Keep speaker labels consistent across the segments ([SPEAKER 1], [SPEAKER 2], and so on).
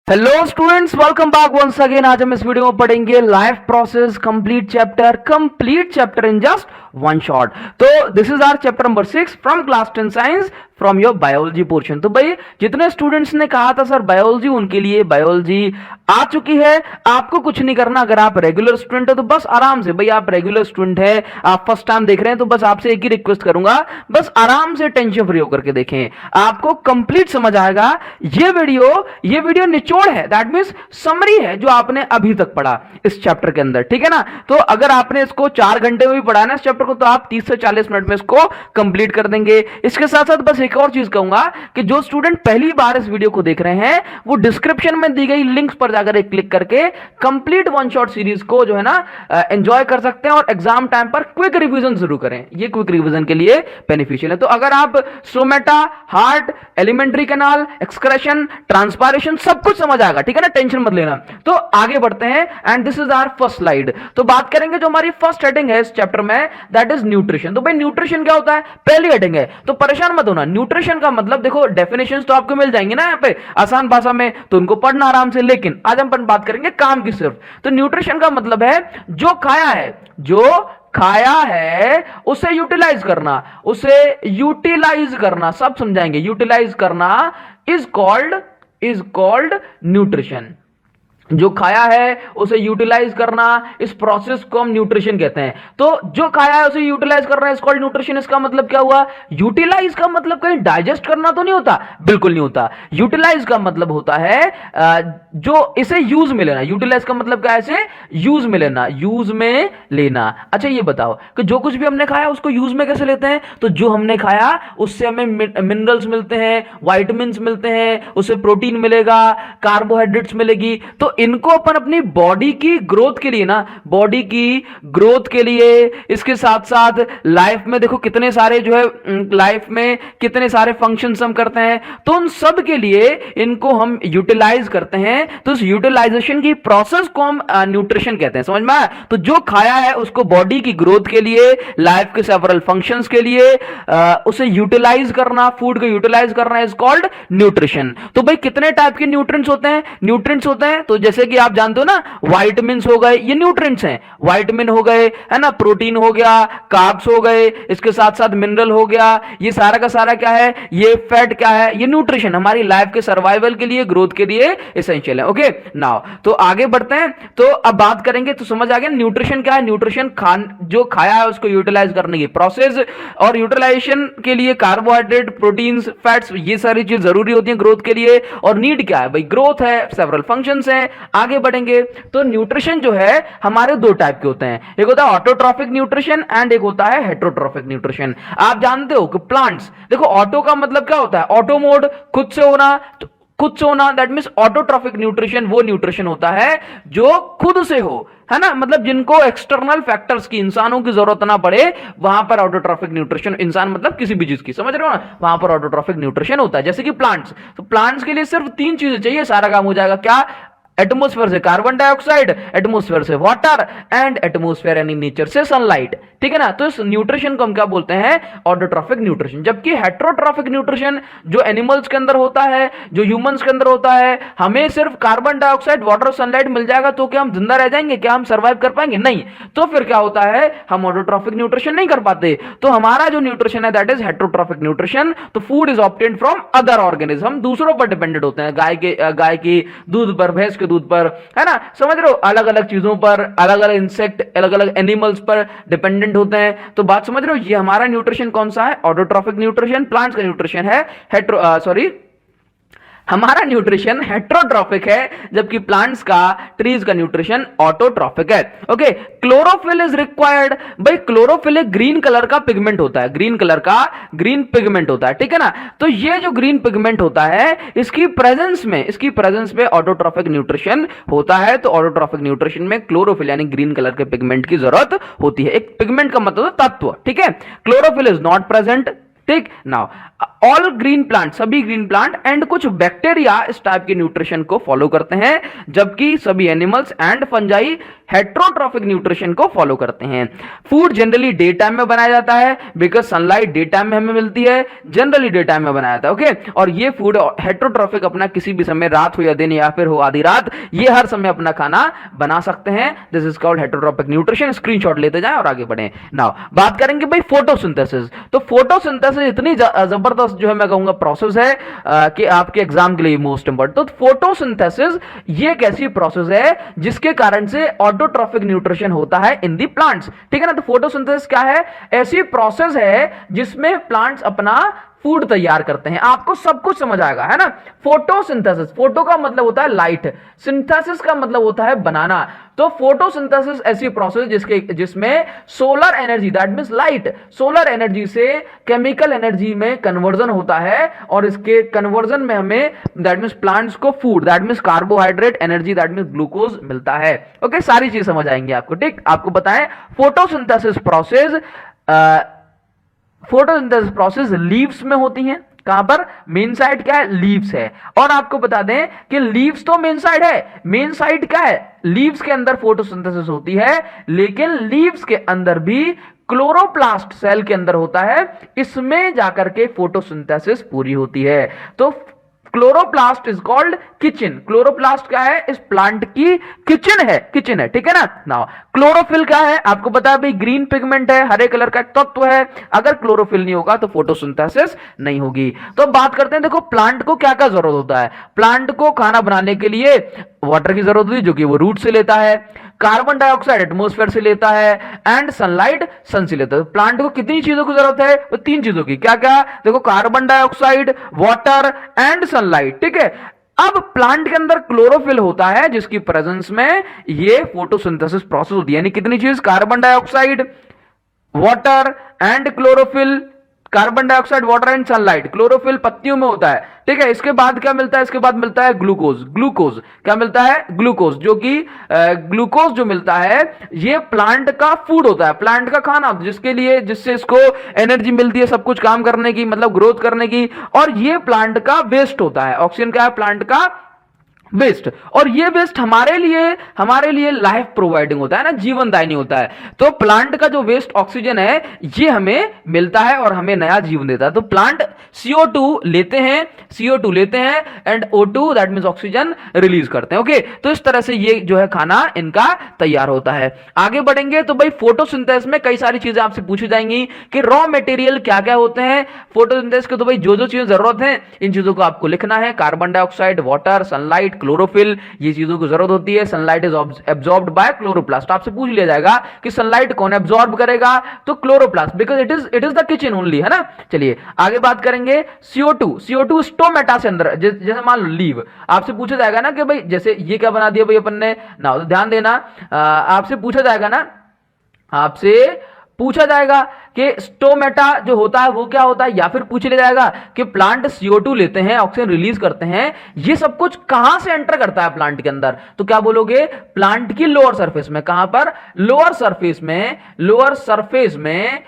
[SPEAKER 1] Hello students, welcome back once again. आज हम इस वीडियो में पढ़ेंगे life process complete chapter in just one shot. तो this is our chapter number 6 from class 10 science from your biology portion. तो भाई जितने स्टूडेंट्स ने कहा था सर बायोलॉजी, उनके लिए बायोलॉजी आ चुकी है। आपको कुछ नहीं करना, अगर आप रेगुलर स्टूडेंट है तो बस आराम से, भाई आप रेगुलर स्टूडेंट है, आप फर्स्ट टाइम देख रहे हैं, तो बस आपसे एक ही रिक्वेस्ट करूंगा, बस आराम से टेंशन फ्री होकर के देखें, आपको कंप्लीट समझ आएगा। ये वीडियो निचोड़ है, दैट मींस समरी है जो आपने अभी तक पढ़ा इस चैप्टर के अंदर, ठीक है ना। तो अगर आपने इसको 4 घंटे में भी पढ़ा ना इस चैप्टर को, तो आप 30 से 40 मिनट में इसको कंप्लीट कर देंगे। इसके साथ साथ बस एक और चीज कहूंगा कि जो स्टूडेंट पहली बार इस वीडियो को देख रहे हैं, वो डिस्क्रिप्शन में दी गई लिंक्स पर जाकर क्लिक करके कंप्लीट वन शॉट सीरीज को जो है ना एंजॉय कर सकते हैं, और एग्जाम टाइम पर क्विक रिवीजन जरूर करें, ये क्विक रिवीजन के लिए बेनिफिशियल है। तो अगर आप stomata, heart, alimentary canal, excretion, transpiration सब कुछ समझ आएगा, ठीक है ना, टेंशन मत लेना। तो आगे बढ़ते हैं and this is our first slide. तो बात करेंगे जो हमारी फर्स्ट हेडिंग है इस चैप्टर में, दैट इज न्यूट्रिशन। तो भाई न्यूट्रिशन क्या होता है, पहली हेडिंग है, तो परेशान मत होना। न्यूट्रिशन का मतलब देखो, डेफिनेशंस तो आपको मिल जाएंगे ना यहाँ पे आसान भाषा में, तो उनको पढ़ना आराम से, लेकिन आज हम बात करेंगे काम की सिर्फ। तो न्यूट्रिशन का मतलब है जो खाया है उसे यूटिलाइज करना, सब समझाएंगे। यूटिलाइज करना इज कॉल्ड न्यूट्रिशन। जो खाया है उसे यूटिलाइज करना, इस प्रोसेस को हम न्यूट्रिशन कहते हैं। तो जो खाया है उसे यूटिलाइज करना इज कॉल्ड न्यूट्रिशन। इसका मतलब क्या हुआ, यूटिलाइज का मतलब कहीं डाइजेस्ट करना तो नहीं होता, बिल्कुल नहीं होता। यूटिलाइज का मतलब होता है जो इसे यूज में लेना। यूटिलाइज का मतलब क्या है, इसे यूज में लेना। अच्छा ये बताओ कि जो कुछ भी हमने खाया उसको यूज में कैसे लेते हैं। तो जो हमने खाया उससे हमें मिनरल्स मिलते हैं, वाइटामिन्स मिलते हैं, उससे प्रोटीन मिलेगा, कार्बोहाइड्रेट्स मिलेगी। तो इनको अपन अपनी बॉडी की ग्रोथ के लिए, इसके साथ साथ लाइफ में देखो कितने सारे जो है लाइफ में कितने सारे फंक्शंस हम करते हैं, तो उन सब के लिए इनको हम यूटिलाइज करते हैं। तो इस यूटिलाइजेशन की प्रोसेस को हम न्यूट्रिशन कहते हैं, समझ में आया। तो जो खाया है उसको बॉडी की ग्रोथ के लिए, लाइफ के सेवरल फंक्शंस के लिए उसे यूटिलाइज करना, फूड को यूटिलाइज करना इज कॉल्ड न्यूट्रिशन। तो भाई कितने टाइप के न्यूट्रिएंट्स होते हैं, तो जैसे कि आप जानते हो ना, विटामिन्स हो गए, ये न्यूट्रिएंट्स हैं। विटामिन हो गए, है ना, प्रोटीन हो गया, कार्ब्स हो गए, इसके साथ साथ मिनरल हो गया, ये सारा का सारा क्या है, ये फैट क्या है, ये न्यूट्रिशन हमारी लाइफ के सर्वाइवल के लिए, ग्रोथ के लिए एसेंशियल है। ओके नाउ तो आगे बढ़ते हैं। तो अब बात करेंगे, तो समझ आ गया न्यूट्रिशन क्या है। न्यूट्रिशन जो खाया है उसको यूटिलाइज करने की प्रोसेस, और यूटिलाइजेशन के लिए कार्बोहाइड्रेट, प्रोटीन्स, फैट्स, ये सारी चीज जरूरी होती है ग्रोथ के लिए। और नीड क्या है भाई, ग्रोथ है, सेवरल फंक्शंस हैं। आगे बढ़ेंगे तो न्यूट्रिशन जो है हमारे दो टाइप के होते हैं, एक होता है ऑटोट्रॉफिक न्यूट्रिशन एंड एक होता है हेटेरोट्रॉफिक न्यूट्रिशन। आप जानते हो कि प्लांट्स, देखो ऑटो का मतलब क्या होता है, ऑटो मोड, खुद से होना, दैट मींस ऑटोट्रॉफिक न्यूट्रिशन वो न्यूट्रिशन होता है जो खुद से हो, है ना, मतलब जिनको एक्सटर्नल फैक्टर्स की, इंसानों की जरूरत ना पड़े, वहां पर ऑटोट्रॉफिक न्यूट्रिशन, इंसान मतलब किसी भी चीज की, समझ रहे हो ना, वहां पर ऑटोट्रॉफिक न्यूट्रिशन होता है। जैसे कि प्लांट्स, तो प्लांट्स के लिए सिर्फ 3 चीजें चाहिए, सारा काम हो जाएगा। क्या, एटमॉस्फेयर से कार्बन डाइऑक्साइड, एटमॉस्फेयर से वाटर एंड एटमॉस्फेयर यानी नेचर से सनलाइट, ठीक है ना। तो इस न्यूट्रिशन को हम क्या बोलते हैं, ऑटोट्रॉफिक न्यूट्रिशन। जबकि हेटेरोट्रॉफिक न्यूट्रिशन जो एनिमल्स के अंदर होता है, जो ह्यूमंस के अंदर होता है, हमें सिर्फ कार्बन डाइऑक्साइड, वाटर और सनलाइट मिल जाएगा तो क्या हम जिंदा रह जाएंगे, क्या हम सर्वाइव कर पाएंगे, नहीं। तो फिर क्या होता है, हम ऑटोट्रॉफिक न्यूट्रिशन नहीं कर पाते। तो हमारा जो न्यूट्रिशन है दैट इज हेटेरोट्रॉफिक न्यूट्रिशन। तो food is obtained from other organism, हम दूसरों पर डिपेंडेंट होते हैं, गाय की दूध पर, भैंस के दूध पर, है ना, समझ रहे हो, अलग अलग चीजों पर, अलग अलग इंसेक्ट, अलग अलग एनिमल्स पर डिपेंडेंट होते हैं। तो बात समझ रहे हो, ये हमारा न्यूट्रिशन कौन सा है, ऑटोट्रॉफिक न्यूट्रिशन। प्लांट्स का न्यूट्रिशन है हमारा न्यूट्रिशन हेटेरोट्रॉफिक है, जबकि प्लांट्स का, ट्रीज का न्यूट्रिशन ऑटोट्रॉफिक है। Okay, chlorophyll is required. भाई क्लोरोफिल एक ग्रीन कलर का पिगमेंट होता है, ग्रीन पिगमेंट होता है, ठीक है ना। तो ये जो ग्रीन पिगमेंट होता है, इसकी प्रेजेंस में ऑटोट्रॉफिक न्यूट्रिशन होता है। तो ऑटोट्रॉफिक न्यूट्रिशन में क्लोरोफिल यानी ग्रीन कलर के पिगमेंट की जरूरत होती है। एक पिगमेंट का मतलब तत्व, ठीक है। क्लोरोफिल इज नॉट प्रेजेंट, ठीक। नाउ ऑल ग्रीन प्लांट, सभी ग्रीन प्लांट एंड कुछ बैक्टीरिया इस टाइप के न्यूट्रिशन को फॉलो करते हैं, जबकि सभी animals and fungi heterotrophic nutrition को फॉलो करते हैं। फूड जनरली डे टाइम में बनाया जाता है बिकॉज सनलाइट डे टाइम में हमें मिलती है, जनरली डे टाइम में बनाया जाता है। ओके, और ये फूड हेट्रोट्रॉफिक अपना किसी भी समय, रात हो या दिन या फिर हो आधी रात, ये हर समय अपना खाना बना सकते हैं। This is called heterotrophic nutrition. Screenshot लेते जाएं और आगे बढ़ें। नाउ बात करेंगे भाई फोटोसिंथेसिस। तो फोटोसिंथेसिस इतनी जबरदस्त जो है मैं कहूंगा प्रोसेस है कि आपके एग्जाम के लिए मोस्ट इंपॉर्टेंट। तो फोटोसिंथेसिस ये एक ऐसी प्रोसेस है जिसके कारण से ऑटोट्रॉफिक न्यूट्रिशन होता है इन दी प्लांट्स, ठीक है ना। तो फोटोसिंथेसिस क्या है? ऐसी प्रोसेस है जिसमें प्लांट्स अपना फूड तैयार करते हैं। आपको सब कुछ समझ आएगा, है ना। फोटोसिंथेसिस, फोटो का मतलब होता है लाइट, सिंथेसिस का मतलब होता है बनाना। तो फोटोसिंथेसिस ऐसी प्रोसेस जिसमें solar energy, that means light, solar energy से केमिकल एनर्जी में कन्वर्जन होता है, और इसके कन्वर्जन में हमें दैट मींस प्लांट्स को food, that means carbohydrate, energy that means glucose मिलता है। ओके, सारी चीज समझ आएंगी आपको, ठीक। आपको बताएं photosynthesis process, photosynthesis process leaves में होती हैं। कहां पर? मेन साइड क्या है? लीव्स है। और आपको बता दें कि लीव्स तो मेन साइड है, मेन साइड क्या है? लीव्स के अंदर फोटोसिंथेसिस होती है, लेकिन लीव्स के अंदर भी क्लोरोप्लास्ट सेल के अंदर होता है, इसमें जाकर के फोटोसिंथेसिस पूरी होती है। तो chloroplast is called kitchen. Chloroplast क्या है? इस प्लांट की किचन है, किचन है, ठीक है ना। नाउ क्लोरोफिल क्या है? आपको पता है भाई ग्रीन पिगमेंट है, हरे कलर का एक तत्व है। अगर क्लोरोफिल नहीं होगा तो फोटोसिंथेसिस नहीं होगी। तो बात करते हैं, देखो प्लांट को क्या क्या जरूरत होता है। प्लांट को खाना बनाने के लिए वाटर की जरूरत होती है, जो कि वो रूट से लेता है, कार्बन डाइऑक्साइड एटमॉस्फेयर से लेता है, एंड सनलाइट सन से लेता है। प्लांट को कितनी चीजों की जरूरत है? वो 3 चीजों की। क्या क्या? देखो, carbon dioxide, water and sunlight, ठीक है। अब प्लांट के अंदर क्लोरोफिल होता है, जिसकी प्रेजेंस में ये फोटोसिंथेसिस प्रोसेस होती है। यानी कितनी चीज? Carbon dioxide, water and chlorophyll, carbon dioxide, water and sunlight. Chlorophyll पत्तियों में होता है, ठीक है। इसके बाद क्या मिलता है? इसके बाद मिलता है ग्लूकोज। ग्लूकोज क्या मिलता है? ग्लूकोज, जो कि ग्लूकोज जो मिलता है ये प्लांट का फूड होता है, प्लांट का खाना, जिसके लिए, जिससे इसको एनर्जी मिलती है सब कुछ काम करने की, मतलब ग्रोथ करने की। और ये प्लांट का वेस्ट होता है। ऑक्सीजन क्या है? प्लांट का वेस्ट। और ये वेस्ट हमारे लिए लाइफ प्रोवाइडिंग होता है ना, जीवनदायिनी होता है। तो प्लांट का जो वेस्ट ऑक्सीजन है ये हमें मिलता है और हमें नया जीवन देता है। तो प्लांट CO2 लेते हैं, CO2 लेते हैं and O2 that means oxygen release करते हैं। ओके, तो इस तरह से ये जो है खाना इनका तैयार होता है। आगे बढ़ेंगे तो भाई फोटोसिंथेसिस में कई सारी चीजें आपसे पूछी जाएंगी कि रॉ मटेरियल क्या क्या होते हैं फोटोसिंथेसिस के। तो भाई जो जो चीजें जरूरत है इन चीजों को आपको लिखना है। Carbon dioxide, water, sunlight, chlorophyll, ये चीजों की जरूरत होती है। Sunlight is absorbed bye chloroplast. आपसे पूछ लिया जाएगा कि सनलाइट कौन एब्जॉर्ब करेगा? तो chloroplast, because it is the kitchen only, है ना। चलिए आगे बात करेंगे। CO2 स्टोमेटा से अंदर, जैसे मान लो लीव, आपसे पूछा जाएगा ना कि भाई जैसे ये क्या बना दिया भाई अपन ने ना, तो ध्यान देना। आपसे पूछा जाएगा ना, आपसे पूछा जाएगा कि स्टोमेटा जो होता है वो क्या होता है, या फिर पूछ लिया जाएगा कि प्लांट CO2 लेते हैं, ऑक्सीजन रिलीज करते हैं, ये सब कुछ कहां से एंटर करता है प्लांट के अंदर। तो क्या बोलोगे? प्लांट की लोअर सरफेस में। कहां पर? लोअर सरफेस में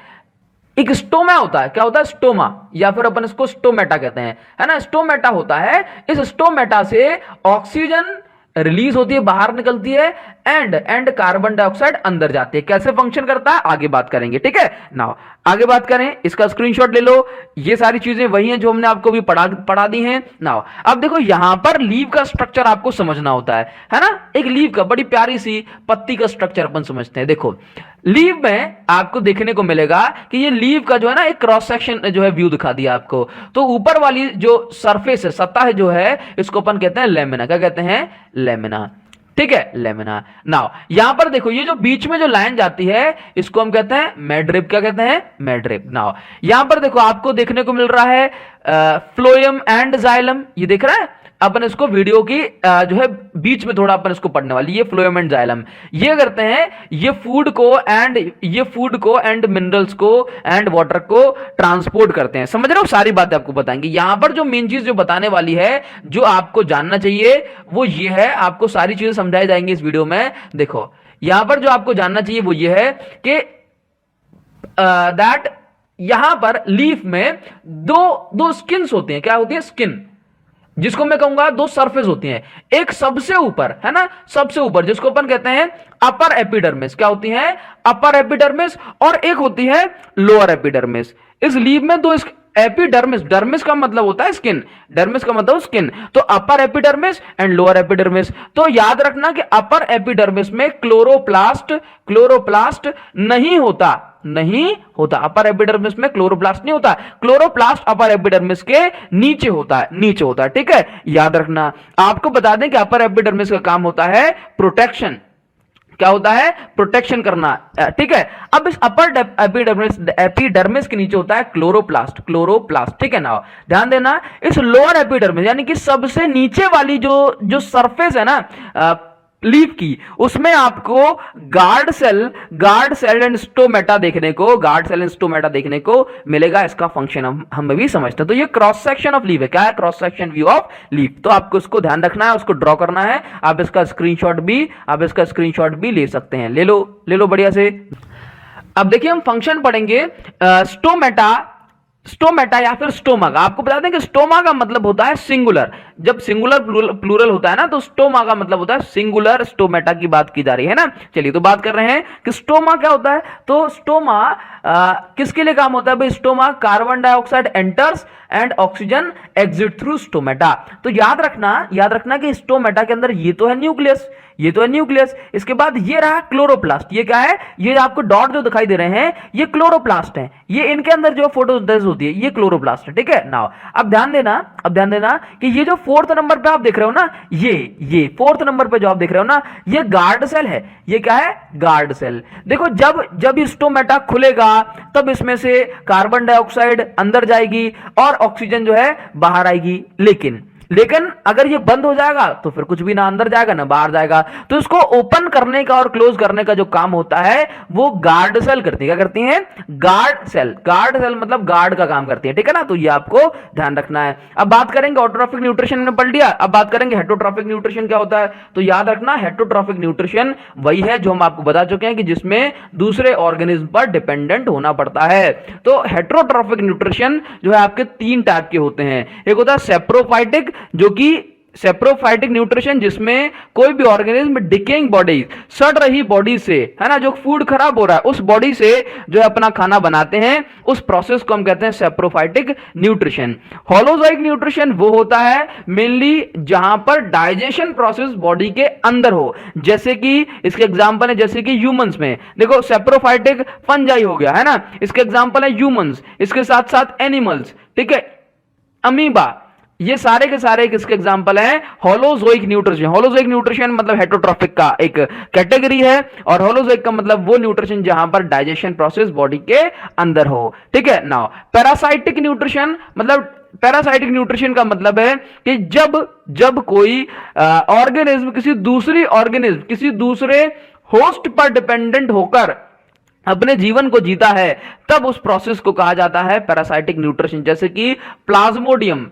[SPEAKER 1] एक स्टोमा होता है। क्या होता है? स्टोमा, या फिर अपन इसको स्टोमेटा कहते हैं, है ना। स्टोमेटा होता है, इस स्टोमेटा से ऑक्सीजन रिलीज होती है, बाहर निकलती है, एंड कार्बन डाइऑक्साइड अंदर जाती है। कैसे फंक्शन करता है आगे बात करेंगे, ठीक है। नाउ आगे बात करें, इसका स्क्रीनशॉट ले लो। ये सारी चीजें वही हैं जो हमने आपको भी पढ़ा दी हैं। नाउ अब देखो, यहां पर लीव का स्ट्रक्चर आपको समझना होता है ना। एक लीव का बड़ी प्यारी सी पत्ती का स्ट्रक्चर अपन समझते हैं। देखो लीव में आपको देखने को मिलेगा कि ये लीव का जो है ना एक क्रॉस सेक्शन जो है व्यू दिखा दिया आपको। तो ऊपर वाली जो सरफेस है, सतह है जो है, इसको अपन कहते हैं लेमिना। क्या कहते हैं? लेमिना, ठीक है, लेमिना। नाउ यहां पर देखो, ये जो बीच में जो लाइन जाती है इसको हम कहते हैं मैड्रिप। क्या कहते हैं? मैड्रिप। नाउ यहां पर देखो आपको देखने को मिल रहा है फ्लोएम एंड जाइलम। ये देख रहा है अपन इसको वीडियो की जो है बीच में थोड़ा अपन इसको पढ़ने वाली। ये फ्लोएम एंड जाइलम ये करते हैं, ये फूड को एंड मिनरल्स को एंड वाटर को ट्रांसपोर्ट करते हैं। समझ रहे हो? सारी बातें आपको बताएंगे। यहां पर जो मेन चीज जो बताने वाली है, जो आपको जानना चाहिए वो ये है, आपको सारी चीजें समझाई जाएंगी इस वीडियो में। देखो यहां पर जो आपको जानना चाहिए वो ये है कि दैट यहां पर लीफ में दो दो स्किन्स होती हैं। क्या होती है? स्किन, जिसको मैं कहूंगा दो सरफेस होती हैं। एक सबसे ऊपर है ना, सबसे ऊपर, जिसको अपन कहते हैं अपर एपिडर्मिस। क्या होती है? Upper epidermis. और एक होती है लोअर एपिडर्मिस। इस लीफ में दो एपिडर्मिस, डर्मिस का मतलब होता है स्किन, डर्मिस का मतलब स्किन, तो upper epidermis and lower epidermis. तो याद रखना कि अपर एपिडर्मिस में क्लोरोप्लास्ट नहीं होता, नहीं होता। अपर एपिडर्मिस में क्लोरोप्लास्ट नहीं होता। क्लोरोप्लास्ट अपर एपिडर्मिस के नीचे होता है, नीचे होता है। ठीक है, याद रखना। आपको बता दें कि अपर एपिडर्मिस का काम होता है प्रोटेक्शन। क्या होता है? प्रोटेक्शन करना। ठीक है, अब इस अपर एपिडर्मिस के नीचे होता है क्लोरोप्लास्ट। ठीक है ना, ध्यान देना। इस लोअर एपिडर्मिस यानी कि सबसे नीचे वाली जो सरफेस है ना लीफ की, उसमें आपको गार्ड सेल एंड स्टोमेटा देखने को मिलेगा। इसका फंक्शन हम भी समझते हैं। तो ये क्रॉस सेक्शन ऑफ लीफ है। क्या है? Cross section view of leaf. तो आपको उसको ध्यान रखना है, उसको ड्रॉ करना है। आप इसका स्क्रीनशॉट भी ले सकते हैं। ले लो बढ़िया से। अब देखिए हम फंक्शन पढ़ेंगे स्टोमेटा या फिर स्टोमा का। आपको बता दें कि स्टोमा का मतलब होता है सिंगुलर। जब सिंगुलर प्लूरल होता है ना, तो स्टोमा का मतलब होता है सिंगुलर। स्टोमेटा की बात की जा रही है ना। चलिए, तो बात कर रहे हैं कि स्टोमा क्या होता है। तो स्टोमा किसके लिए काम होता है भाई? Stoma carbon dioxide enters and oxygen exit through stomata. तो याद रखना कि स्टोमेटा के अंदर ये तो है न्यूक्लियस, इसके बाद ये रहा क्लोरोप्लास्ट। ये क्या है? ये आपको डॉट जो दिखाई दे रहे हैं, ये क्लोरोप्लास्ट है। ये इनके अंदर जो फोटोसिंथेसिस होती है, ये क्लोरोप्लास्ट है। ठीक है नाउ, अब ध्यान देना कि ये जो फोर्थ नंबर पे आप देख रहे हो ना, ये फोर्थ नंबर पे जो आप देख रहे हो ना, ये गार्ड सेल है। ये क्या है? Guard cell. देखो, जब स्टोमेटा खुलेगा तब इसमें से कार्बन डाइऑक्साइड अंदर जाएगी और ऑक्सीजन जो है बाहर आएगी। लेकिन अगर ये बंद हो जाएगा तो फिर कुछ भी ना अंदर जाएगा ना बाहर जाएगा। तो इसको ओपन करने का और क्लोज करने का जो काम होता है वो गार्ड सेल करती है। क्या करती हैं? गार्ड सेल मतलब गार्ड का काम करती है। ठीक है ना, तो ये आपको ध्यान रखना है। अब बात करेंगे ऑटोट्रॉफिक न्यूट्रिशन में पढ़ लिया। अब बात करेंगे हेटरोट्रॉफिक न्यूट्रिशन क्या होता है। तो याद रखना, हेटरोट्रॉफिक न्यूट्रिशन वही है जो हम आपको बता चुके हैं कि जिसमें दूसरे ऑर्गेनिज्म पर डिपेंडेंट होना पड़ता है। तो हेटरोट्रॉफिक न्यूट्रिशन जो है आपके 3 टाइप के होते हैं। एक होता है सेप्रोफाइटिक, जो कि सेप्रोफाइटिक न्यूट्रिशन, जिसमें कोई भी ऑर्गेनिज्म डिकेइंग बॉडी, सड़ रही बॉडी से, है ना, जो फूड खराब हो रहा है उस बॉडी से जो है अपना खाना बनाते हैं, उस प्रोसेस को हम कहते हैं सेप्रोफाइटिक न्यूट्रिशन। होलोजोइक न्यूट्रिशन वो होता है मेनली जहां पर डाइजेशन प्रोसेस बॉडी के अंदर हो। जैसे कि इसके एग्जांपल है, जैसे कि ह्यूमंस में देखो सेप्रोफाइटिक फंजाई हो गया, है ना, इसके एग्जांपल है ह्यूमंस। इसके साथ साथ एनिमल्स, ठीक है, अमीबा, ये सारे के सारे किसके एग्जांपल हैं? Holozoic nutrition. होलोजोइक न्यूट्रिशन मतलब हेटरोट्रॉफिक का एक कैटेगरी है, और होलोजोइक का मतलब वो न्यूट्रिशन जहां पर डाइजेशन प्रोसेस बॉडी के अंदर हो। ठीक है नाउ, पैरासाइटिक न्यूट्रिशन का मतलब है कि जब कोई ऑर्गेनिज्म किसी दूसरे होस्ट पर डिपेंडेंट होकर अपने जीवन को जीता है, तब उस प्रोसेस को कहा जाता है पैरासाइटिक न्यूट्रिशन। जैसे कि प्लाज्मोडियम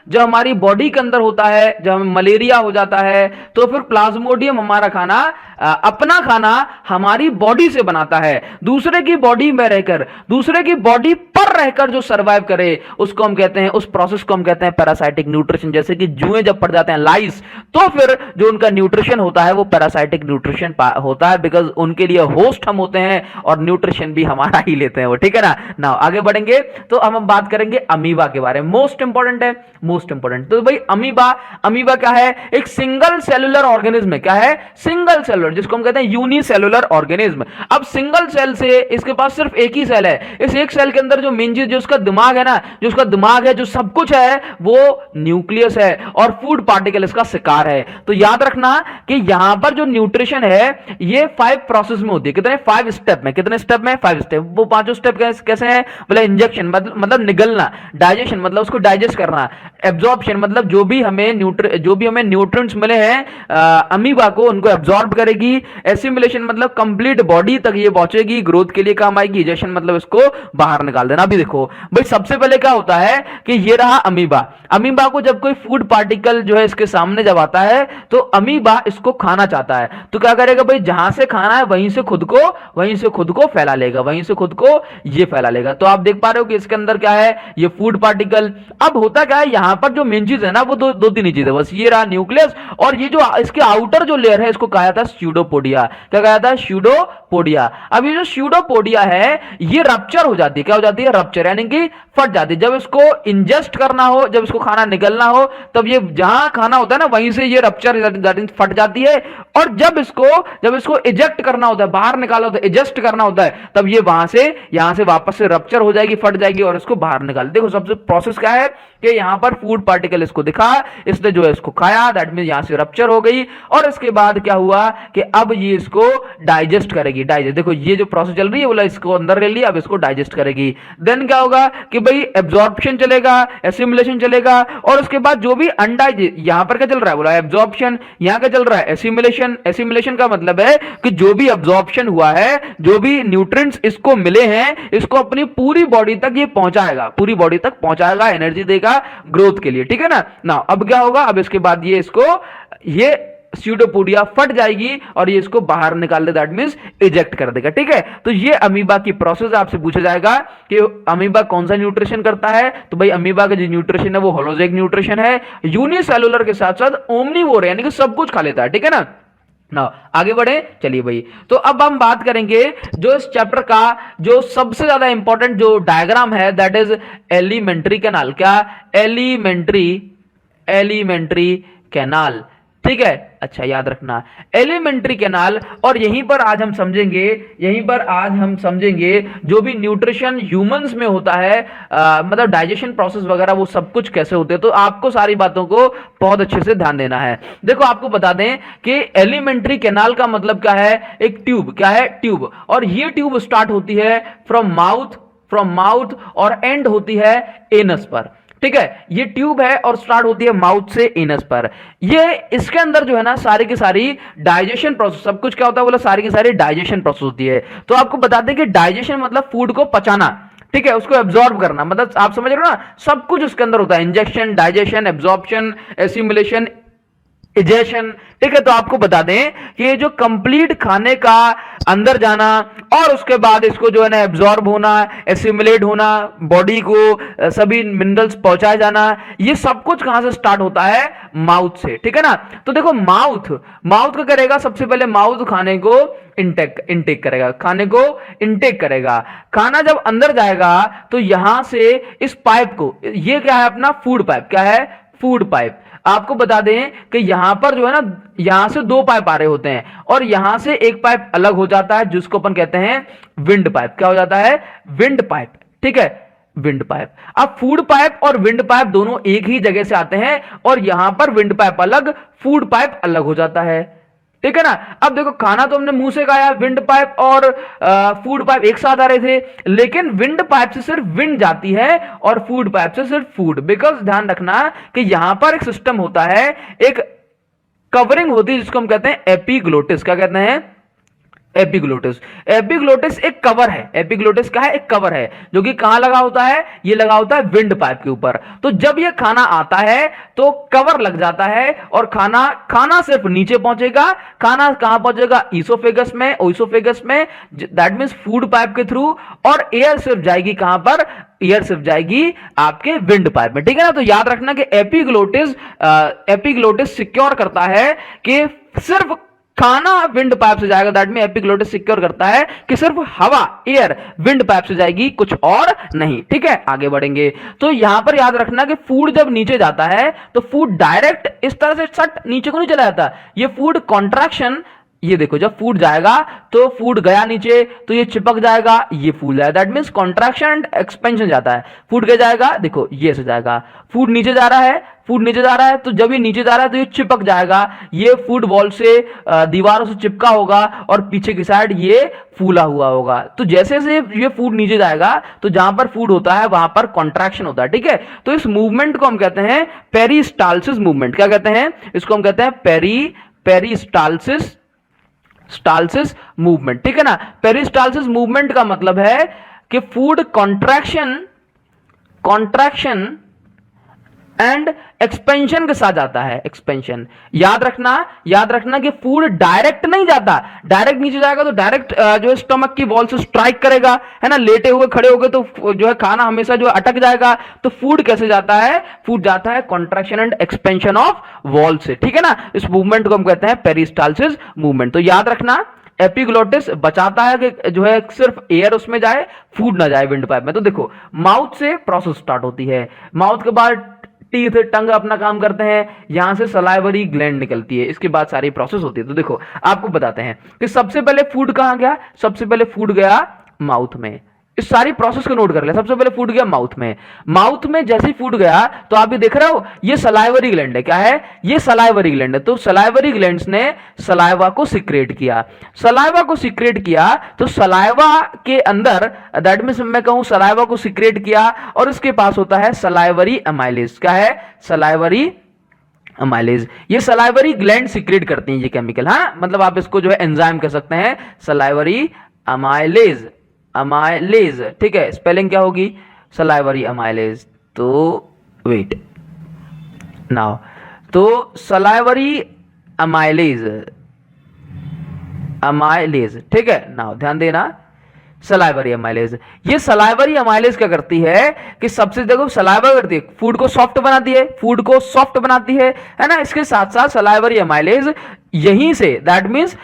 [SPEAKER 1] जब हमारी बॉडी के अंदर होता है, जब हमें मलेरिया हो जाता है, तो फिर प्लाज्मोडियम हमारा खाना, अपना खाना हमारी बॉडी से बनाता है। दूसरे की बॉडी में रहकर, दूसरे की बॉडी पर रहकर जो सर्वाइव करे, उसको हम कहते हैं, उस प्रोसेस को हम कहते हैं पैरासाइटिक न्यूट्रिशन। जैसे कि जुएं जब पड़ जाते हैं, लाइस, तो फिर जो उनका न्यूट्रिशन होता है वो पैरासाइटिक न्यूट्रिशन होता है, बिकॉज उनके लिए होस्ट हम होते हैं और न्यूट्रिशन भी हमारा ही लेते हैं वो। ठीक है ना। आगे बढ़ेंगे तो हम बात करेंगे अमीबा के बारे में। Most important. तो भाई अमीबा क्या है? एक सिंगल सेलुलर ऑर्गेनिज्म है। क्या है? सिंगल सेलुलर, जिसको हम कहते हैं यूनिसेलुलर ऑर्गेनिज्म। अब सिंगल सेल से इसके पास सिर्फ एक ही सेल है। इस एक सेल के अंदर जो मेन चीज, जो उसका दिमाग है ना, जो सब कुछ है, वो न्यूक्लियस है, और फूड पार्टिकल इसका शिकार है। तो याद रखना कि यहां पर जो न्यूट्रिशन है ये 5 प्रोसेस में होती है। कितने? 5 स्टेप में। कितने स्टेप में? 5 स्टेप। वो 5 स्टेप कैसे हैं? बोले इंजेक्शन मतलब निगलना, डाइजेशन मतलब उसको डाइजेस्ट करना, एब्जॉर्प्शन मतलब जो भी हमें न्यूट्रिएंट्स मिले हैं अमीबा को, उनको एब्जॉर्ब करेगी। एसिमिलेशन मतलब कंप्लीट बॉडी तक ये पहुंचेगी, ग्रोथ के लिए काम आएगी। इजेक्शन मतलब इसको बाहर निकाल देना। अभी देखो भाई, सबसे पहले क्या होता है कि ये रहा अमीबा को जब कोई फूड पार्टिकल जो है इसके सामने जब आता है, तो अमीबा इसको खाना चाहता है, तो क्या करेगा भाई? जहां से खाना है वहीं से खुद को वहीं से खुद को फैला लेगा, वहीं से खुद को ये फैला लेगा। तो आप देख पा रहे हो कि इसके अंदर क्या है, ये फूड पार्टिकल। अब होता क्या है, यहां पर जो मेन चीज है ना वो दो तीन ही चीजें बस, ये रहा न्यूक्लियस, और ये जो इसके आउटर जो लेयर है इसको कहा जाता है स्यूडोपोडिया। क्या कहा जाता है, स्यूडोपोडिया। अब ये जो स्यूडोपोडिया है ये रप्चर हो जाती है, क्या हो जाती है, रप्चर, यानी कि फट जाती है। जब इसको इंजेस्ट करना हो, जब इसको खाना निकलना हो, तब ये जहां खाना होता है ना वहीं से ये रप्चर फट जाती है। और जब इसको इजेक्ट करना होता है, बाहर निकालना होता है, इजेस्ट करना होता है, तब ये यहां से वापस से रप्चर हो जाएगी, फट जाएगी और इसको बाहर निकाल। देखो सबसे प्रोसेस क्या है कि यहां पर फूड पार्टिकल इसको दिखा, इसने जो है इसको खाया, दैट मीन यहां से रप्चर हो गई, और इसके बाद क्या हुआ कि अब ये इसको डाइजेस्ट करेगी। डाइजेस्ट, देखो ये जो प्रोसेस चल रही है, बोला इसको अंदर ले लिया, अब इसको डाइजेस्ट करेगी। देन क्या होगा कि भाई एब्जॉर्प्शन चलेगा, एसिमुलेशन चलेगा, और उसके बाद जो भी अनडाइजेस्ट, यहां पर क्या चल रहा है, बोला एब्जॉर्प्शन, यहां क्या चल रहा है, एसिमुलेशन। एसिमुलेशन का मतलब है कि जो भी एब्जॉर्प्शन हुआ है, जो भी न्यूट्रिएंट्स इसको मिले हैं, इसको अपनी पूरी बॉडी तक ये पहुंचाएगा, पूरी बॉडी तक पहुंचाएगा, एनर्जी देगा ग्रोथ के लिए, ठीक है ना। अब क्या होगा, अब इसके बाद ये स्यूडोपोडिया फट जाएगी और ये इसको बाहर निकाल दे, दैट मींस इजेक्ट कर देगा, ठीक है। तो ये अमीबा की प्रोसेस आपसे पूछा जाएगा कि अमीबा कौन सा न्यूट्रिशन करता है, तो भाई अमीबा का जो न्यूट्रिशन है वो होलोजैक न्यूट्रिशन है, यूनिसेलुलर के साथ साथ ओमनीवोर यानी कि सब कुछ खा लेता है, ठीक है ना। आगे बढ़े, चलिए भाई। तो अब हम बात करेंगे जो इस चैप्टर का जो सबसे ज्यादा इंपॉर्टेंट जो डायग्राम है, दैट इज एलिमेंट्री कैनाल। क्या, एलिमेंट्री कैनाल, ठीक है। अच्छा याद रखना एलिमेंट्री कैनाल। और यहीं पर आज हम समझेंगे जो भी न्यूट्रिशन ह्यूमंस में होता है, मतलब डाइजेशन प्रोसेस वगैरह वो सब कुछ कैसे होते हैं। तो आपको सारी बातों को बहुत अच्छे से ध्यान देना है। देखो आपको बता दें कि एलिमेंट्री कैनाल का मतलब क्या है, एक ट्यूब, क्या है, ट्यूब। और ये ट्यूब स्टार्ट होती है फ्रॉम माउथ और एंड होती है एनस पर, ठीक है। ये ट्यूब है और स्टार्ट होती है माउथ से एनस पर। ये इसके अंदर जो है ना सारी की सारी डाइजेशन प्रोसेस, सब कुछ क्या होता है बोला, सारी की सारी डाइजेशन प्रोसेस होती है। तो आपको बता दें कि डाइजेशन मतलब फूड को पचाना, ठीक है, उसको एब्जॉर्ब करना, मतलब आप समझ रहे हो ना, सब कुछ उसके अंदर होता है, injection, digestion, absorption, assimilation, egestion, ठीक है। तो आपको बता दें कि ये जो कंप्लीट खाने का अंदर जाना और उसके बाद इसको जो है ना एब्जॉर्ब होना, एसिमुलेट होना, बॉडी को सभी मिनरल्स पहुंचाया जाना, ये सब कुछ कहां से स्टार्ट होता है, माउथ से, ठीक है ना। तो देखो माउथ क्या करेगा, सबसे पहले माउथ खाने को इंटेक करेगा, खाने को इंटेक करेगा। खाना जब अंदर जाएगा तो यहां से इस पाइप को, ये क्या है अपना फूड पाइप, क्या है, फूड पाइप। आपको बता दें कि यहां पर जो है ना, यहां से दो पाइप आ रहे होते हैं और यहां से एक पाइप अलग हो जाता है जिसको अपन कहते हैं विंड पाइप। क्या हो जाता है, विंड पाइप, ठीक है, विंड पाइप। अब फूड पाइप और विंड पाइप दोनों एक ही जगह से आते हैं और यहां पर विंड पाइप अलग, फूड पाइप अलग हो जाता है, ठीक है ना। अब देखो खाना तो हमने मुंह से खाया, विंड पाइप और फूड पाइप एक साथ आ रहे थे, लेकिन विंड पाइप से सिर्फ विंड जाती है और फूड पाइप से सिर्फ फूड। बिकॉज ध्यान रखना कि यहां पर एक सिस्टम होता है, एक कवरिंग होती है जिसको हम कहते हैं एपिग्लोटिस। क्या कहते हैं, एपिग्लोटिस एक कवर है। एपिग्लोटिस क्या है, एक कवर है जो कि कहां लगा होता है, ये लगा होता है विंड पाइप के ऊपर। तो जब ये खाना आता है तो कवर लग जाता है और खाना सिर्फ नीचे पहुंचेगा। खाना कहां पहुंचेगा, ईसोफेगस में, ओइसोफेगस में, दैट मींस फूड पाइप के थ्रू। और एयर सिर्फ जाएगी कहां पर, एयर सिर्फ जाएगी आपके विंड पाइप में, ठीक है ना। तो याद रखना कि एपिग्लोटिस सिक्योर करता है कि सिर्फ खाना विंड पाइप से जाएगा, दैट मीन एपिग्लोटिस सिक्योर करता है कि सिर्फ हवा, एयर विंड पाइप से जाएगी, कुछ और नहीं, ठीक है। आगे बढ़ेंगे तो यहां पर याद रखना कि फूड जब नीचे जाता है तो फूड डायरेक्ट इस तरह से सट नीचे को नहीं चला जाता, ये फूड कॉन्ट्रैक्शन, ये देखो जब फूड जाएगा तो फूड गया नीचे तो ये चिपक जाएगा, ये फूल जाएगा, that means contraction and expansion जाता है। फूड क्या जाएगा, देखो ये से जाएगा, फूड नीचे जा रहा है, तो जब ये नीचे जा रहा है तो ये चिपक जाएगा, ये फूड वॉल से, दीवारों से चिपका होगा और पीछे की साइड ये फूला हुआ होगा। तो जैसे जैसे ये फूड नीचे जाएगा तो जहां पर फूड होता है वहां पर कॉन्ट्रैक्शन होता है, ठीक है। तो इस मूवमेंट को हम कहते हैं पेरिस्टाल्सिस मूवमेंट। क्या कहते हैं, इसको हम कहते हैं पेरिस्टाल्सिस मूवमेंट, ठीक है ना। पेरिस्टाल्सिस मूवमेंट का मतलब है कि फूड कॉन्ट्रैक्शन एंड एक्सपेंशन के साथ जाता है। एक्सपेंशन याद रखना कि फूड डायरेक्ट नहीं जाता, डायरेक्ट नीचे जाएगा तो डायरेक्ट जो है स्टमक की वॉल से स्ट्राइक करेगा, है ना, लेटे हुए खड़े हो गए तो जो है खाना हमेशा जो है अटक जाएगा। तो फूड कैसे जाता है, फूड जाता है contraction and expansion of wall से, ठीक है ना। इस मूवमेंट को हम कहते हैं पेरिस्टालसिस मूवमेंट। तो याद रखना एपिग्लोटिस बचाता है कि जो है सिर्फ एयर उसमें जाए, फूड ना जाए विंड पाइप में। तो देखो माउथ से प्रोसेस स्टार्ट होती है, माउथ के बाद टीथ टंग अपना काम करते हैं, यहां से सलाइवरी ग्लैंड निकलती है, इसके बाद सारी प्रोसेस होती है। तो देखो आपको बताते हैं कि सबसे पहले फूड कहां गया, सबसे पहले फूड गया माउथ में। इस सारी प्रोसेस को नोट कर ले। सबसे पहले फूड गया माउथ में, माउथ में जैसे ही फूड गया तो आप भी देख रहे हो ये सलाइवरी ग्लैंड है। क्या है ये सलाइवरी ग्लैंड है। तो सलाइवरी ग्लैंड्स ने सलाइवा को सिक्रेट किया, सलाइवा को सिक्रेट किया तो सलाइवा के अंदर दैट मींस मैं कहूं सलाइवा को सिक्रेट किया और इसके पास होता है सलाइवरी अमाइलेज। क्या है सलाइवरी अमाइलेज। ये सलाइवरी ग्लैंड सिक्रेट करती हैं ये केमिकल, हाँ मतलब आप इसको जो है एंजाइम कह सकते हैं, सलाइवरी अमाइलेज, अमाइलेज, ठीक है। स्पेलिंग क्या होगी सलाइवरी अमाइलेज। तो वेट नाउ, तो सलाइवरी अमाइलेज, अमाइलेज, ठीक है। नाउ ध्यान देना सलाइवरी अमाइलेज। ये सलाइवरी अमाइलेज क्या करती है कि सबसे देखो सलाइवा करती है, फूड को सॉफ्ट बनाती है, फूड को सॉफ्ट बनाती है ना। इसके साथ साथ सलाइवरी अमाइलेज यहीं से दैट मींस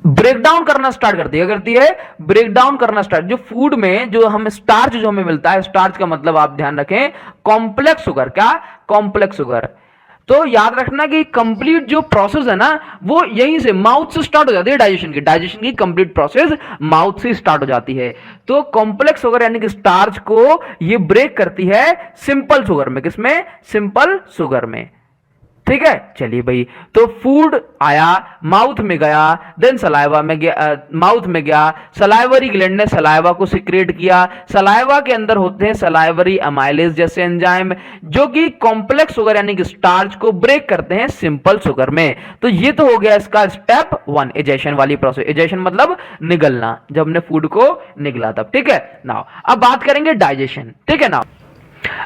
[SPEAKER 1] ब्रेक डाउन करना स्टार्ट करती है, करती है ब्रेक डाउन करना स्टार्ट। जो फूड में जो हमें स्टार्च जो हमें मिलता है, स्टार्च का मतलब आप ध्यान रखें कॉम्प्लेक्स शुगर। क्या कॉम्प्लेक्स शुगर। तो याद रखना कि कंप्लीट जो प्रोसेस है ना वो यहीं से माउथ से स्टार्ट हो जाती है, डाइजेशन की कंप्लीट प्रोसेस माउथ से स्टार्ट हो जाती है। तो कॉम्प्लेक्स शुगर यानी कि स्टार्च को ये ब्रेक करती है सिंपल शुगर में। किसमें सिंपल शुगर में, ठीक है। चलिए भाई, तो फूड आया माउथ में गया, देन सलाइवा में गया, माउथ में गया, सलाइवरी ग्लैंड ने सलाइवा को सिक्रेट किया। सलाइवा के अंदर होते हैं सलाइवरी अमाइलेज जैसे एंजाइम जो कि कॉम्प्लेक्स शुगर यानी कि स्टार्च को ब्रेक करते हैं सिंपल शुगर में। तो ये तो हो गया इसका स्टेप 1 एजेशन वाली प्रोसेस। एजेशन मतलब निगलना, जब हमने फूड को निगला तब, ठीक है। नाउ अब बात करेंगे डाइजेशन, ठीक है। नाउ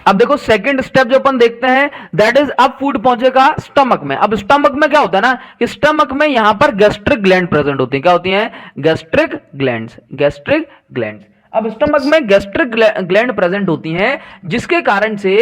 [SPEAKER 1] अब देखो सेकंड स्टेप जो अपन देखते हैं दैट इज अब फूड पहुंचेगा स्टमक में। अब स्टमक में क्या होता है ना कि स्टमक में यहां पर गैस्ट्रिक ग्लैंड प्रेजेंट होती है। क्या होती हैं गैस्ट्रिक ग्लैंड्स, गैस्ट्रिक ग्लैंड्स। अब स्टमक में गैस्ट्रिक ग्लैंड प्रेजेंट होती हैं जिसके कारण से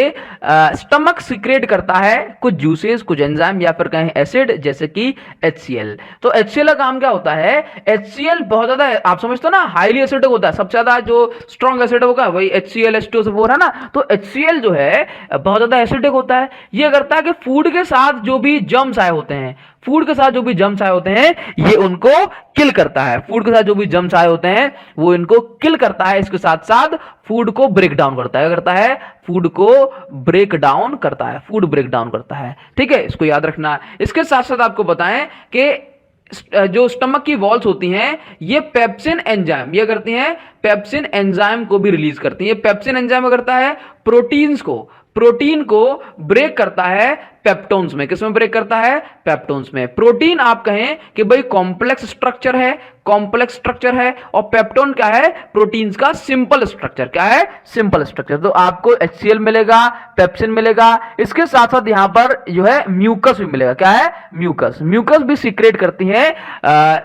[SPEAKER 1] स्टमक सिक्रेट करता है कुछ जूसेस, कुछ एंजाइम या फिर कहें एसिड जैसे कि HCl। तो HCl का काम क्या होता है, HCl बहुत ज्यादा आप समझते हो ना हाईली एसिडिक होता है, सबसे ज्यादा जो स्ट्रॉन्ग एसिड होगा वही HCl H2SO4 है ना। तो HCl जो है बहुत ज्यादा एसिडिक होता है। ये करता है कि फूड के साथ जो भी जर्म्स आए होते हैं, फूड के साथ जो भी जर्म्स आए होते हैं ये उनको किल करता है। फूड के साथ जो भी जर्म्स आए होते हैं वो इनको किल करता है। इसके साथ साथ फूड को ब्रेक डाउन करता है, करता है फूड को ब्रेक डाउन करता है, फूड ब्रेक डाउन करता है, ठीक है। इसको याद रखना। इसके साथ साथ आपको बताएं कि जो स्टमक की वॉल्स होती हैं ये पेप्सिन एंजाइम ये करती हैं, पेप्सिन एंजाइम को भी रिलीज करती हैं। पेप्सिन एंजाइम करता है प्रोटीन्स को, प्रोटीन को ब्रेक करता है पेप्टोन्स में। किसमें ब्रेक करता है पेप्टोन्स में। प्रोटीन आप कहें कि भाई कॉम्प्लेक्स स्ट्रक्चर है, कॉम्प्लेक्स स्ट्रक्चर है, और पेप्टोन क्या है प्रोटीन्स का सिंपल स्ट्रक्चर। क्या है सिंपल स्ट्रक्चर। तो आपको HCl मिलेगा, पेप्सिन मिलेगा, इसके साथ साथ यहां पर जो है म्यूकस भी मिलेगा। क्या है म्यूकस, म्यूकस भी सीक्रेट करती है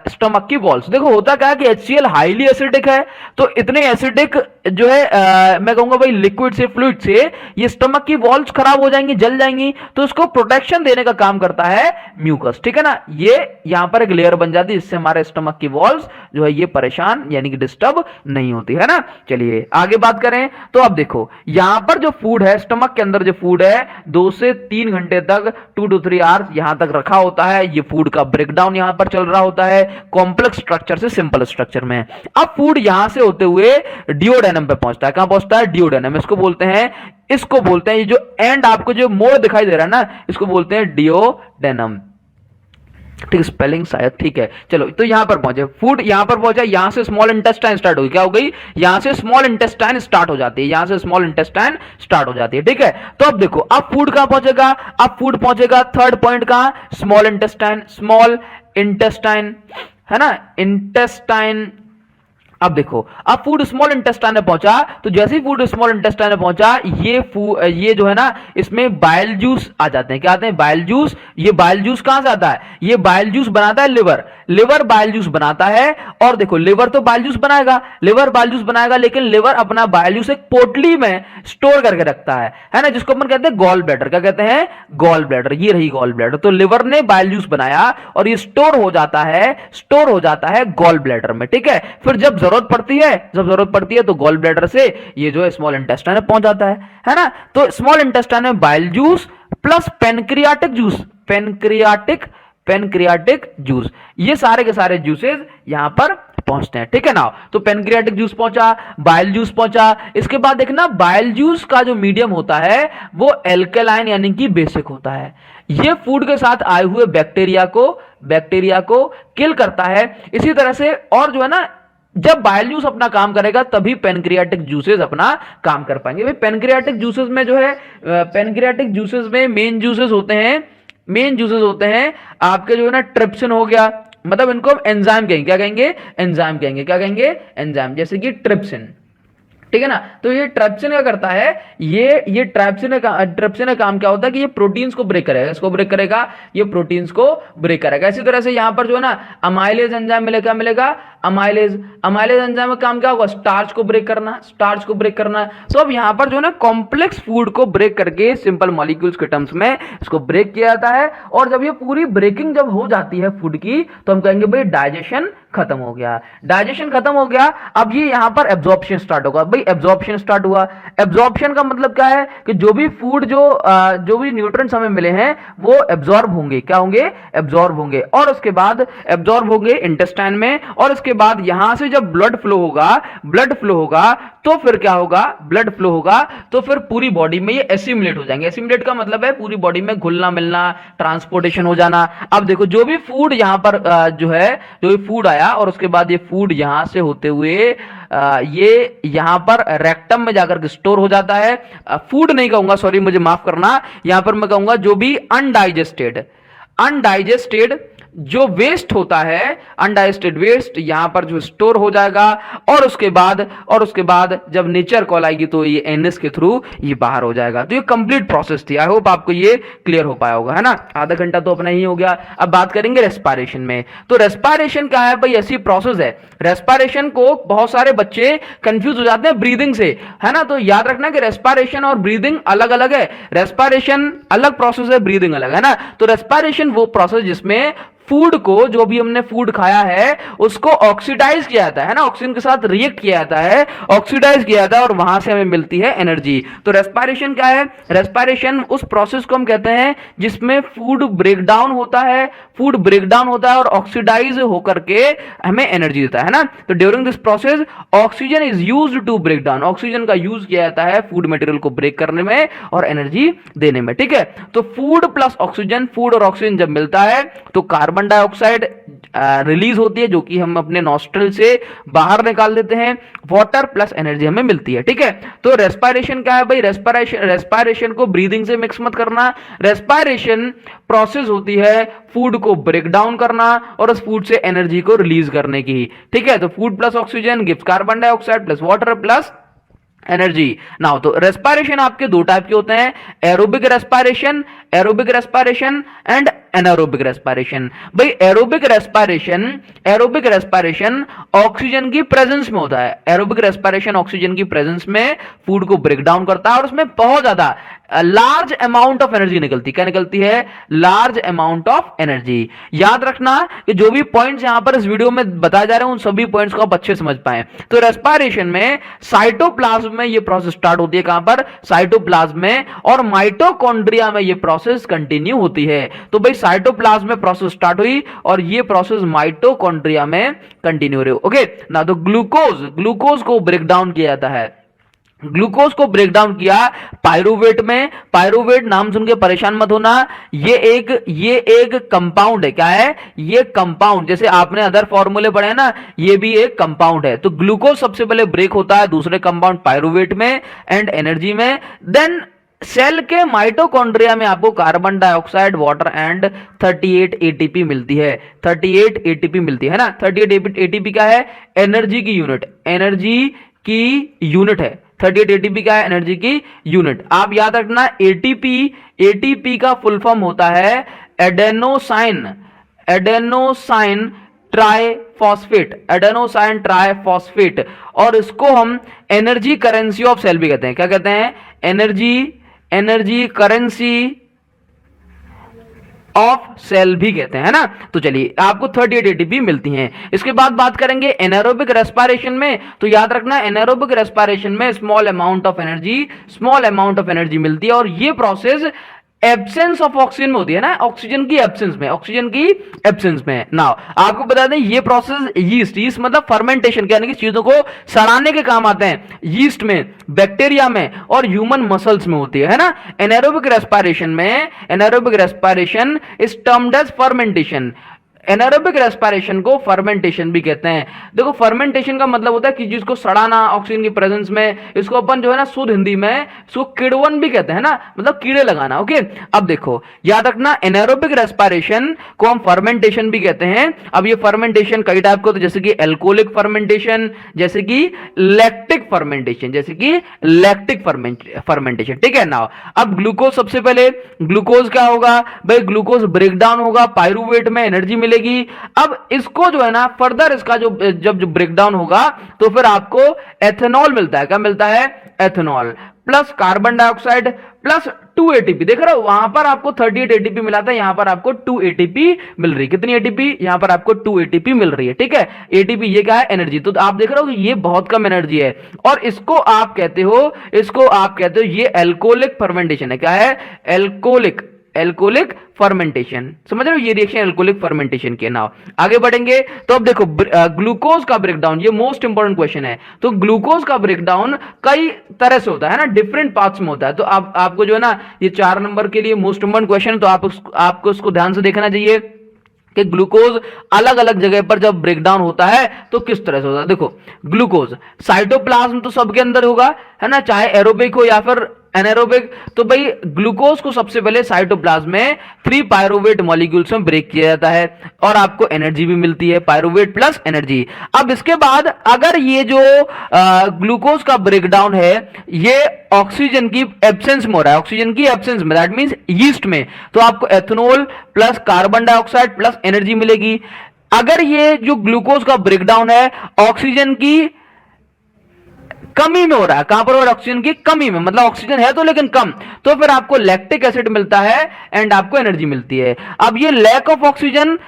[SPEAKER 1] स्टमक की वॉल्स। देखो होता क्या है कि HCl हाईली एसिडिक है, तो इतने एसिडिक जो है मैं कहूंगा भाई लिक्विड से फ्लूइड से ये स्टमक की वॉल्स खराब हो जाएंगी, जल जाएंगी, तो इसको प्रोटेक्शन देने का काम करता है म्यूकस, ठीक है ना। ये यहां पर एक लेयर बन जाती है जिससे हमारे स्टमक की वॉल्स जो है ये परेशान यानी कि डिस्टर्ब नहीं होती है ना। चलिए आगे बात करें तो अब देखो यहां पर जो फूड है स्टमक के अंदर जो फूड है 2 से 3 घंटे तक 2 to 3 आवर्स यहां तक रखा होता है। ये फूड का ब्रेकडाउन यहां पर चल रहा होता है कॉम्प्लेक्स स्ट्रक्चर से सिंपल स्ट्रक्चर में। अब फूड यहां से होते हुए डिओडेनम पे पहुंचता है। कहां पहुंचता है डिओडेनम। इसको बोलते हैं ये जो एंड आपको जो मोड़ दिखाई दे रहा है ना इसको बोलते हैं डिओडेनम, ठीक, स्पेलिंग शायद ठीक है। चलो तो यहां पर पहुंचे फूड, यहां पर पहुंचा, यहां से स्मॉल इंटेस्टाइन स्टार्ट होगी। क्या हो गई यहां से स्मॉल इंटेस्टाइन स्टार्ट हो जाती है, यहां से स्मॉल इंटेस्टाइन स्टार्ट हो जाती है, ठीक है। तो अब देखो अब फूड कहां पहुंचेगा, अब फूड पहुंचेगा थर्ड पॉइंट कहां स्मॉल इंटेस्टाइन, स्मॉल इंटेस्टाइन है ना, इंटेस्टाइन। अब देखो, अब फूड स्मॉल इंटेस्टाइन में पहुंचा, तो जैसे ही फूड स्मॉल इंटेस्टाइन में पहुंचा, ये जो है ना, इसमें बाइल जूस आ जाते हैं। क्या आते हैं? Bile juice. ये बाइल जूस कहां से आता है? ये बाइल जूस बनाता है लिवर। लिवर बाइल जूस बनाता है। और देखो, लिवर तो बाइल जूस बनाएगा, लिवर बाइल जूस बनाएगा, लेकिन लिवर अपना बाइल जूस एक पोटली में स्टोर करके रखता है ना, जिसको अपन कहते हैं गॉल ब्लैडर। क्या कहते हैं? Gall bladder. ये रही गॉल ब्लैडर। तो लिवर ने बाइल जूस बनाया और ये स्टोर हो जाता है गॉल ब्लैडर में। ठीक है, फिर जब जरूरत पड़ती है तो गॉल ब्लैडर से ये जो है स्मॉल इंटेस्टाइन में पहुंच जाता है ना। तो स्मॉल इंटेस्टाइन में bile juice plus pancreatic juice, ये सारे के सारे जूसेस यहां पर पहुंचते हैं। ठीक है ना। तो पेनक्रियाटिक जूस पहुंचा, बाइल जूस पहुंचा। इसके बाद देखना, बाइल जूस का जो मीडियम होता है वो एल्केलाइन यानी कि बेसिक होता है। ये फूड के साथ आए हुए बैक्टीरिया को किल करता है। इसी तरह से, और जो है ना, जब बाइल जूस अपना काम करेगा तभी पेनक्रियाटिक जूसेस अपना काम कर पाएंगे। भाई पेनक्रियाटिक जूसेस में जो है, पेनक्रियाटिक जूसेस में मेन जूसेस होते हैं आपके, जो है ना, ट्रिप्सिन हो गया, मतलब इनको हम एंजाइम कहेंगे। क्या कहेंगे? एंजाइम कहेंगे। क्या कहेंगे? एंजाइम, जैसे कि ट्रिप्सिन। ठीक है ना। तो ये ट्रिप्सिन क्या करता है? ये ट्रिप्सिन का काम क्या होता है कि ये प्रोटीन्स को ब्रेक करेगा। इसको ब्रेक करेगा, ये प्रोटीन्स को ब्रेक करेगा। इसी तरह से यहां पर जो है ना, अमाइलेज एंजाइम मिलेगा। अमाइलेज एंजाइम का काम क्या होगा? स्टार्च को ब्रेक करना। तो अब यहां पर जो है ना, कॉम्प्लेक्स फूड को ब्रेक करके सिंपल मॉलिक्यूल्स के टर्म्स में इसको ब्रेक किया जाता है। और जब ये पूरी ब्रेकिंग जब हो जाती है फूड की, तो हम कहेंगे भाई डाइजेशन खत्म हो गया। अब ये यहां पर एब्जॉर्प्शन स्टार्ट होगा। भाई एब्जॉर्प्शन स्टार्ट हुआ। एब्जॉर्प्शन का मतलब क्या है कि जो भी फूड, जो भी न्यूट्रिएंट्स हमें मिले हैं वो एब्जॉर्ब होंगे। क्या होंगे? एब्जॉर्ब होंगे। और उसके बाद एब्जॉर्ब होंगे इंटेस्टाइन में। और उसके बाद यहां से जब ब्लड फ्लो होगा तो फिर क्या होगा? ब्लड फ्लो होगा तो फिर पूरी बॉडी में ये एसिमुलेट हो जाएंगे। एसिमुलेट का मतलब है पूरी बॉडी में घुलना मिलना, ट्रांसपोर्टेशन हो जाना। अब देखो, जो भी फूड यहां पर जो भी फूड आया और उसके बाद ये फूड यहां से होते हुए ये यहां पर रेक्टम में जाकर के स्टोर हो जाता है। फूड नहीं कहूंगा, सॉरी, मुझे माफ करना, यहां पर मैं कहूंगा जो भी अनडाइजेस्टेड जो वेस्ट होता है, अनडाइजेस्टेड वेस्ट यहां पर जो स्टोर हो जाएगा। और उसके बाद जब नेचर कॉल आएगी तो ये एनएस के थ्रू ये बाहर हो जाएगा। तो ये कंप्लीट प्रोसेस थी। आई होप आपको ये क्लियर हो पाया होगा, है ना। आधा घंटा तो अपना ही हो गया। अब बात करेंगे रेस्पिरेशन में। तो रेस्पिरेशन क्या है? भाई ऐसी प्रोसेस है, रेस्पिरेशन को बहुत सारे बच्चे कंफ्यूज हो जाते हैं ब्रीदिंग से, है ना। तो याद रखना कि रेस्पिरेशन और ब्रीदिंग अलग अलग है। रेस्पिरेशन अलग प्रोसेस है, ब्रीदिंग अलग, है ना। तो रेस्पिरेशन वो प्रोसेस जिसमें फूड को, जो भी हमने फूड खाया है उसको ऑक्सीडाइज किया जाता है ना, ऑक्सीजन के साथ रिएक्ट किया जाता है, ऑक्सीडाइज किया जाता है और वहां से हमें मिलती है एनर्जी। तो रेस्पिरेशन क्या है? रेस्पिरेशन उस प्रोसेस को हम कहते हैं जिसमें फूड ब्रेकडाउन होता है और ऑक्सीडाइज होकर के हमें एनर्जी देता है ना। तो during this process oxygen is used to break down, oxygen का यूज किया जाता है फूड मटेरियल को ब्रेक करने में और एनर्जी देने में। ठीक है, तो फूड प्लस ऑक्सीजन, फूड और ऑक्सीजन जब मिलता है तो कार्बन डाइऑक्साइड रिलीज होती है जो कि हम अपने नॉस्ट्रल से बाहर निकाल देते हैं। वाटर प्लस एनर्जी हमें मिलती है। ठीक है, तो रेस्पिरेशन क्या है भाई? रेस्पिरेशन को ब्रीदिंग से मिक्स मत करना। रेस्पिरेशन प्रोसेस होती है फूड को ब्रेक डाउन करना और उस फूड से एनर्जी को रिलीज करने की। ठीक है, तो food plus oxygen gives carbon dioxide plus water plus energy. Now तो रेस्पिरेशन आपके दो टाइप के होते हैं, aerobic respiration and anaerobic respiration. भाई एरोबिक रेस्पिरेशन ऑक्सीजन की प्रेजेंस में होता है। एरोबिक रेस्पिरेशन ऑक्सीजन की प्रेजेंस में फूड को ब्रेक डाउन करता है और उसमें बहुत ज्यादा लार्ज अमाउंट ऑफ एनर्जी निकलती। क्या निकलती है? Large amount of energy. याद रखना कि जो भी पॉइंट्स यहां पर इस वीडियो में बताए जा रहे हैं उन सभी पॉइंट्स को आप अच्छे समझ पाए। तो रेस्पिरेशन में साइटोप्लाज्म में ये प्रोसेस स्टार्ट होती है। कहां पर? साइटोप्लाज्म में। और माइटोकॉन्ड्रिया में ये प्रोसेस कंटिन्यू होती है। तो भाई साइटोप्लाज्म में प्रोसेस स्टार्ट हुई और ये प्रोसेस माइटोकॉन्ड्रिया में कंटिन्यू रही। ओके ना, तो ग्लूकोज को ब्रेक डाउन किया जाता है। ग्लूकोज को ब्रेक डाउन किया पायरुवेट में। पायरुवेट नाम सुन के परेशान मत होना, ये एक कंपाउंड है। क्या है? ये कंपाउंड, जैसे आपने अदर फॉर्मूले पढ़े हैं ना, ये भी एक कंपाउंड है। तो ग्लूकोज सबसे पहले ब्रेक होता है दूसरे कंपाउंड पायरुवेट में एंड एनर्जी में। देन सेल के माइटोकॉन्ड्रिया में आपको carbon dioxide, water and 38 ATP मिलती है। 38 एटीपी मिलती है ना। 38 एटीपी क्या है? एनर्जी की यूनिट, एनर्जी की यूनिट है। 38 एटीपी क्या है? एनर्जी की यूनिट। आप याद रखना एटीपी, एटीपी का फुल फॉर्म होता है adenosine, adenosine triphosphate, adenosine triphosphate. और इसको हम एनर्जी करेंसी ऑफ सेल भी कहते हैं। क्या कहते हैं? Energy, energy currency of cell भी कहते हैं, है ना। तो चलिए आपको 38 एटीपी मिलती हैं। इसके बाद बात करेंगे एनारोबिक रेस्पिरेशन में। तो याद रखना एनारोबिक रेस्पिरेशन में small amount of energy, small amount of energy मिलती है। और ये प्रोसेस एब्सेंस ऑफ ऑक्सीजन में होती है ना, ऑक्सीजन की एब्सेंस में, ऑक्सीजन की एब्सेंस में। नाउ आपको बता दें ये प्रोसेस यीस्ट, यीस्ट मतलब फर्मेंटेशन, यानी कि चीजों को सड़ाने के काम आते हैं। यीस्ट में, बैक्टीरिया में और ह्यूमन मसल्स में होती है ना। एनारोबिक रेस्पिरेशन में, anaerobic respiration is termed as fermentation. Anaerobic respiration को फर्मेंटेशन भी कहते हैं। देखो फर्मेंटेशन का मतलब होता है कि जिसको सड़ाना ऑक्सीजन की प्रेजेंस में, इसको अपन जो है ना शुद्ध हिंदी में इसको किड़वन भी कहते हैं ना, मतलब कीड़े लगाना। ओके, अब देखो याद रखना एनारोबिक रेस्पिरेशन को हम फर्मेंटेशन भी कहते हैं। अब ये फर्मेंटेशन कई टाइप के होते हैं, जैसे कि एल्कोलिक फर्मेंटेशन, जैसे कि लैक्टिक फर्मेंटेशन, जैसे कि लैक्टिक फर्मेंटेशन। ठीक है ना। अब ग्लूकोज, सबसे पहले ग्लूकोज क्या होगा भाई? ग्लूकोज ब्रेकडाउन होगा, पायरूवेट में एनर्जी मिलेगी। अब इसको जो है ना फर्दर इसका जो जब ब्रेकडाउन होगा तो फिर आपको एथेनॉल मिलता है। क्या मिलता है? Ethanol plus carbon dioxide plus 2 ATP. देख रहे हो वहां पर आपको 38 एटीपी मिला था, यहां पर आपको 2 एटीपी मिल रही है। कितनी एटीपी? यहां पर आपको 2 एटीपी मिल रही है। ठीक है, एटीपी ये क्या है? एनर्जी। तो आप देख रहे हो कि ये बहुत कम एनर्जी है और इसको आप कहते हो, इसको आप कहते हो ये एल्कोलिक फर्मेंटेशन है। क्या है? Alcoholic, alcoholic fermentation. समझ रहे हो? ये रिएक्शन एल्कोलिक फर्मेंटेशन के नाम। आगे बढ़ेंगे तो अब देखो ग्लूकोज का ब्रेकडाउन, ये मोस्ट इंपॉर्टेंट क्वेश्चन है। तो ग्लूकोज का ब्रेकडाउन कई तरह से होता है ना, डिफरेंट पार्ट्स में होता है। तो आपको जो है ना ये 4 नंबर के लिए मोस्ट इंपॉर्टेंट क्वेश्चन, तो आपको उसको ध्यान से देखना चाहिए कि ग्लूकोज अलग अलग जगह पर जब ब्रेकडाउन होता है तो किस तरह से होता है। देखो ग्लूकोज साइटोप्लाज्म तो सबके अंदर होगा, है ना, चाहे एरोबिक हो या फिर एनारोबिक। तो भाई ग्लूकोज को सबसे पहले साइटोप्लाज्म में 3 पायरुवेट मॉलिक्यूल्स में ब्रेक किया जाता है और आपको एनर्जी भी मिलती है, पायरुवेट प्लस एनर्जी। अब इसके बाद अगर ये जो ग्लूकोज का ब्रेकडाउन है ये ऑक्सीजन की एब्सेंस में हो रहा है, ऑक्सीजन की एब्सेंस में, दैट मींस यीस्ट में, तो आपको ethanol plus carbon dioxide plus energy मिलेगी। अगर ये जो ग्लूकोज का ब्रेकडाउन है ऑक्सीजन की कमी में हो रहा है, कहां पर हो रहा है? ऑक्सीजन की कमी में, मतलब ऑक्सीजन है तो लेकिन कम, तो फिर आपको लैक्टिक एसिड मिलता है एंड आपको एनर्जी मिलती है। अब ये लैक ऑफ ऑक्सीजन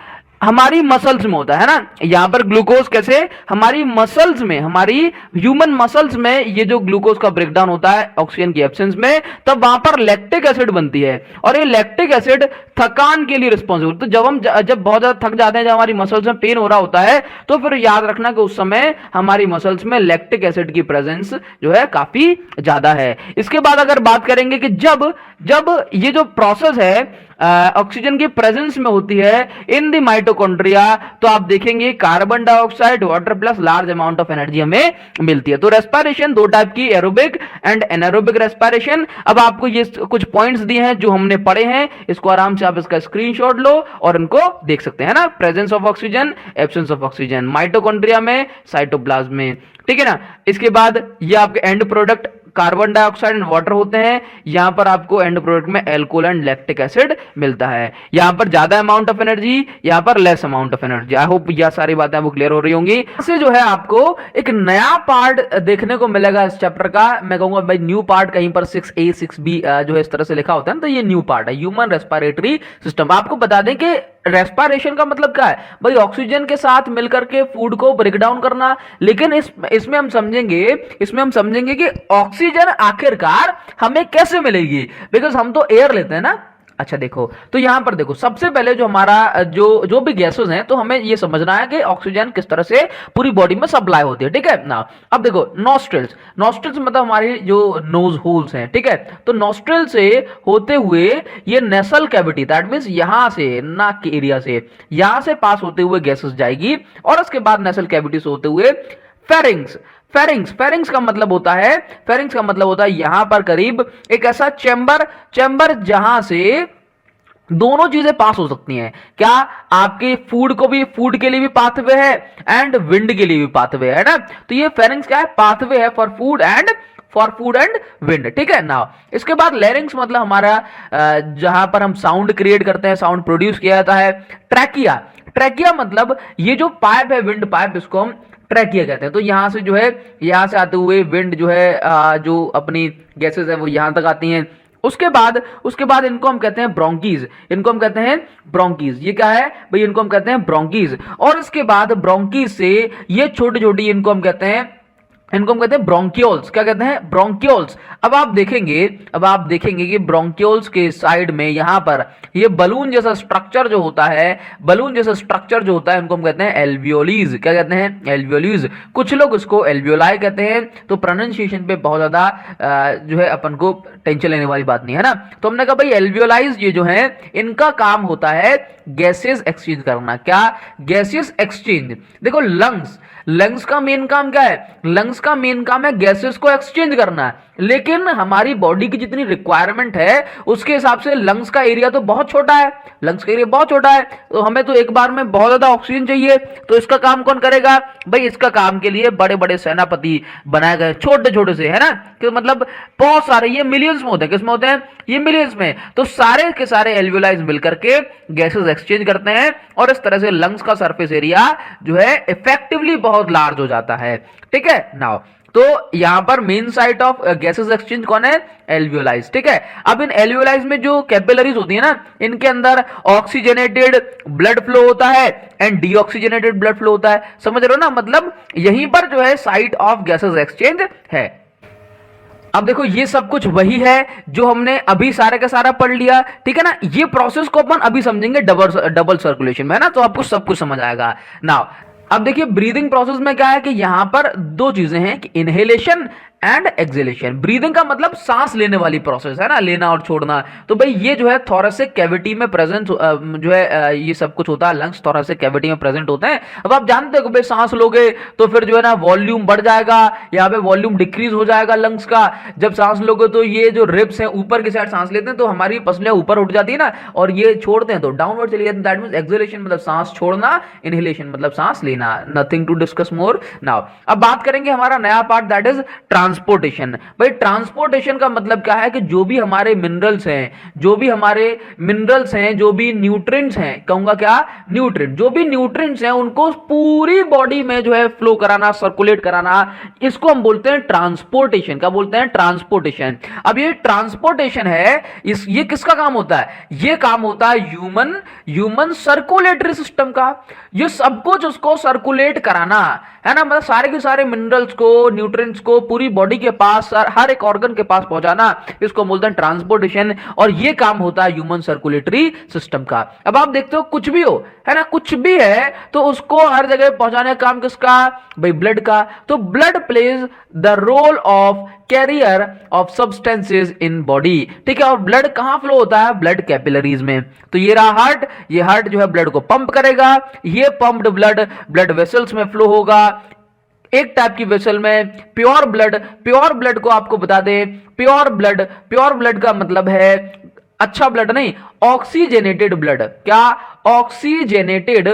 [SPEAKER 1] हमारी मसल्स में होता है ना, यहां पर ग्लूकोज कैसे? हमारी मसल्स में, हमारी ह्यूमन मसल्स में ये जो ग्लूकोज का ब्रेकडाउन होता है ऑक्सीजन की एब्सेंस में, तब वहां पर लैक्टिक एसिड बनती है और ये लैक्टिक एसिड थकान के लिए रिस्पॉन्सिबल। तो जब बहुत ज्यादा थक जाते हैं, जब हमारी मसल्स में पेन हो रहा होता है, तो फिर याद रखना कि उस समय हमारी मसल्स में लैक्टिक एसिड की प्रेजेंस जो है काफी ज्यादा है। इसके बाद अगर बात करेंगे कि जब ये जो प्रोसेस है ऑक्सीजन की प्रेजेंस में होती है इन द माइटोकॉन्ड्रिया, तो आप देखेंगे carbon dioxide, water plus large amount of energy हमें मिलती है। तो रेस्पिरेशन 2 टाइप की, एरोबिक एंड एनारोबिक रेस्पिरेशन। अब आपको ये कुछ पॉइंट्स दिए हैं जो हमने पढ़े हैं, इसको आराम से आप इसका स्क्रीनशॉट लो और इनको देख सकते हैं ना। Presence of oxygen, absence of oxygen, mitochondria में, साइटोप्लाज्म में, ठीक है ना। इसके बाद ये आपके and product carbon dioxide and water होते हैं, यहां पर आपको एंड प्रोडक्ट में एल्कोहल एंड लैक्टिक एसिड मिलता है। यहां पर ज्यादा अमाउंट ऑफ एनर्जी, यहां पर less amount of energy. I hope यह सारी बातें आपको क्लियर हो रही होंगी। इससे जो है आपको एक नया पार्ट देखने को मिलेगा इस चैप्टर का। मैं कहूंगा भाई न्यू पार्ट, कहीं पर 6A 6B जो है इस तरह से लिखा होता है, तो ये न्यू पार्ट है, ह्यूमन रेस्पिरेटरी सिस्टम। आपको बता दें कि रेस्पिरेशन का मतलब क्या है भाई? ऑक्सीजन के साथ मिलकर के फूड को ब्रेक डाउन करना। लेकिन इसमें हम समझेंगे कि ऑक्सीजन आखिरकार हमें कैसे मिलेगी, बिकॉज हम तो एयर लेते हैं ना। अच्छा देखो, तो यहां पर देखो सबसे पहले जो हमारा जो भी गैसेस हैं, तो हमें ये समझना है कि ऑक्सीजन किस तरह से पूरी बॉडी में सप्लाई होती है, ठीक है ना। अब देखो नॉस्ट्रिल्स मतलब हमारी जो नोज होल्स हैं, ठीक है। तो नॉस्ट्रिल से होते हुए ये नेसल कैविटी, दैट मींस यहां से, नाक के एरिया से, यहां से पास होते हुए गैसेस जाएगी और उसके बाद नेसल कैविटी से होते हुए फेरिंग्स का मतलब होता है, फेरिंग्स का मतलब होता है यहां पर करीब एक ऐसा चैम्बर जहां से दोनों चीजें पास हो सकती हैं। क्या? आपके फूड के लिए भी पाथवे है एंड विंड के लिए भी पाथवे है ना। तो ये फेरिंग्स क्या है? पाथवे है फॉर फूड एंड विंड। ठीक है ना। इसके बाद लैरिंग्स मतलब हमारा जहां पर हम साउंड क्रिएट करते हैं, साउंड प्रोड्यूस किया जाता है। ट्रैकिया मतलब ये जो पाइप है, विंड पाइप, इसको हम ट्रैकिया कहते हैं। तो यहां से जो है, यहां से आते हुए विंड जो है जो अपनी गैसेस है वो यहां तक आती हैं। उसके बाद इनको हम कहते हैं ब्रोंकीज। ये क्या है भाई? इनको हम कहते हैं ब्रोंकीज। और इसके बाद ब्रोंकीज से ये छोटी छोटी इनको हम कहते हैं ब्रोंकियोल्स। क्या कहते हैं? ब्रोंकियोल्स। अब आप देखेंगे कि ब्रोंकियोल्स के साइड में यहां पर ये बलून जैसा स्ट्रक्चर जो होता है उनको हम कहते हैं एल्वियोलीज। क्या कहते हैं? एल्वियोलीज। कुछ लोग इसको एल्वियोलाई कहते हैं। तो प्रोनाउंसिएशन पे बहुत ज्यादा जो है अपन को टेंशन लेने वाली बात नहीं है ना। तो हमने कहा भाई एल्वियोलाइज ये जो है इनका काम होता है गैसेस एक्सचेंज करना। क्या? Gases exchange. देखो लंग्स का मेन काम क्या है? लंग्स का मेन काम है गैसेस को एक्सचेंज करना। लेकिन हमारी बॉडी की जितनी रिक्वायरमेंट है उसके हिसाब से लंग्स का एरिया तो बहुत छोटा है। तो हमें तो एक बार में बहुत ज्यादा ऑक्सीजन चाहिए। तो इसका काम कौन करेगा भाई? इसका काम के लिए बड़े बड़े सेनापति बनाए गए, छोटे छोटे से, है ना। कि मतलब बहुत सारे, ये मिलियंस में होते हैं। किसमें होते हैं? ये मिलियंस में। तो सारे के सारे एल्वियोलाइज मिलकर के गैसेस एक्सचेंज करते हैं और इस तरह से लंग्स का सरफेस एरिया जो है इफेक्टिवली बहुत लार्ज हो जाता है। ठीक है नाउ। तो यहां पर main site of gases exchange कौन है? एल्वियोलाइज। ठीक है। अब इन एल्वियोलाइज में जो कैपिलरीज होती है ना, इनके अंदर ऑक्सीजनेटेड ब्लड फ्लो होता है एंड डीऑक्सीजनेटेड ब्लड फ्लो होता है। समझ रहे हो ना? मतलब यहीं पर जो है साइट ऑफ गैसेस एक्सचेंज है। अब देखो ये सब कुछ वही है जो हमने अभी सारे का सारा पढ़ लिया। ठीक है ना। ये प्रोसेस को अपन अभी समझेंगे डबल सर्कुलेशन में, है ना। तो आपको सब कुछ समझ आएगा नाउ। अब देखिए ब्रीदिंग प्रोसेस में क्या है कि यहां पर दो चीजें हैं कि इनहेलेशन एंड एक्सहेलेशन। ब्रीदिंग का मतलब सांस लेने वाली प्रोसेस है ना, लेना और छोड़ना। तो भाई ये जो है थोरेसिक कैविटी में प्रेजेंट जो है ये सब कुछ होता है। लंग्स थोरेसिक कैविटी में प्रेजेंट होते हैं। अब आप जानते हो भाई सांस लोगे तो फिर जो है ना वॉल्यूम बढ़ जाएगा, यहाँ पे वॉल्यूम डिक्रीज हो जाएगा लंग्स का। जब सांस लोगे तो ये जो रिब्स हैं ऊपर की साइड सांस लेते हैं तो हमारी पसलियां ऊपर उठ जाती है ना, और ये छोड़ते हैं तो डाउनवर्ड चली जाती है। दैट मींस एक्सहेलेशन मतलब सांस छोड़ना, इनहेलेशन मतलब सांस लेना। Nothing to discuss more now. अब बात करेंगे हमारा नया पार्ट, दैट इज ट्रांसपोर्टेशन। भाई ट्रांसपोर्टेशन का मतलब क्या है कि जो भी हमारे मिनरल्स हैं, जो भी न्यूट्रिएंट्स हैं, कहूंगा क्या? न्यूट्रिएंट। जो भी न्यूट्रिएंट्स हैं उनको पूरी बॉडी में जो है फ्लो कराना, सर्कुलेट कराना, इसको हम बोलते हैं ट्रांसपोर्टेशन। क्या बोलते हैं? ट्रांसपोर्टेशन। अब ये ट्रांसपोर्टेशन है, ये किसका काम होता है? ये काम होता है ह्यूमन सर्कुलेटरी सिस्टम का। ये सब कुछ उसको सर्कुलेट कराना, है ना। मतलब सारे के सारे मिनरल्स को, न्यूट्रिएंट्स को पूरी बॉडी के पास, हर एक ऑर्गन के पास पहुंचाना, इसको बोलते हैं ट्रांसपोर्टेशन। और ये काम होता है ह्यूमन सर्कुलेटरी सिस्टम का। अब आप देखते हो कुछ भी हो, है ना, कुछ भी है तो उसको हर जगह पहुंचाने का काम किसका? भाई ब्लड का। तो blood plays the role of carrier of substances in body. ठीक है। और ब्लड कहां फ्लो होता है? ब्लड कैपिलरीज में। तो ये रहा हार्ट, ये हार्ट जो है ब्लड को पंप करेगा। ये पंप्ड ब्लड वेसल्स में फ्लो होगा। एक टाइप की वेसल में प्योर ब्लड को आपको बता दें, प्योर ब्लड का मतलब है अच्छा ब्लड नहीं, ऑक्सीजनेटेड ब्लड। क्या? Oxygenated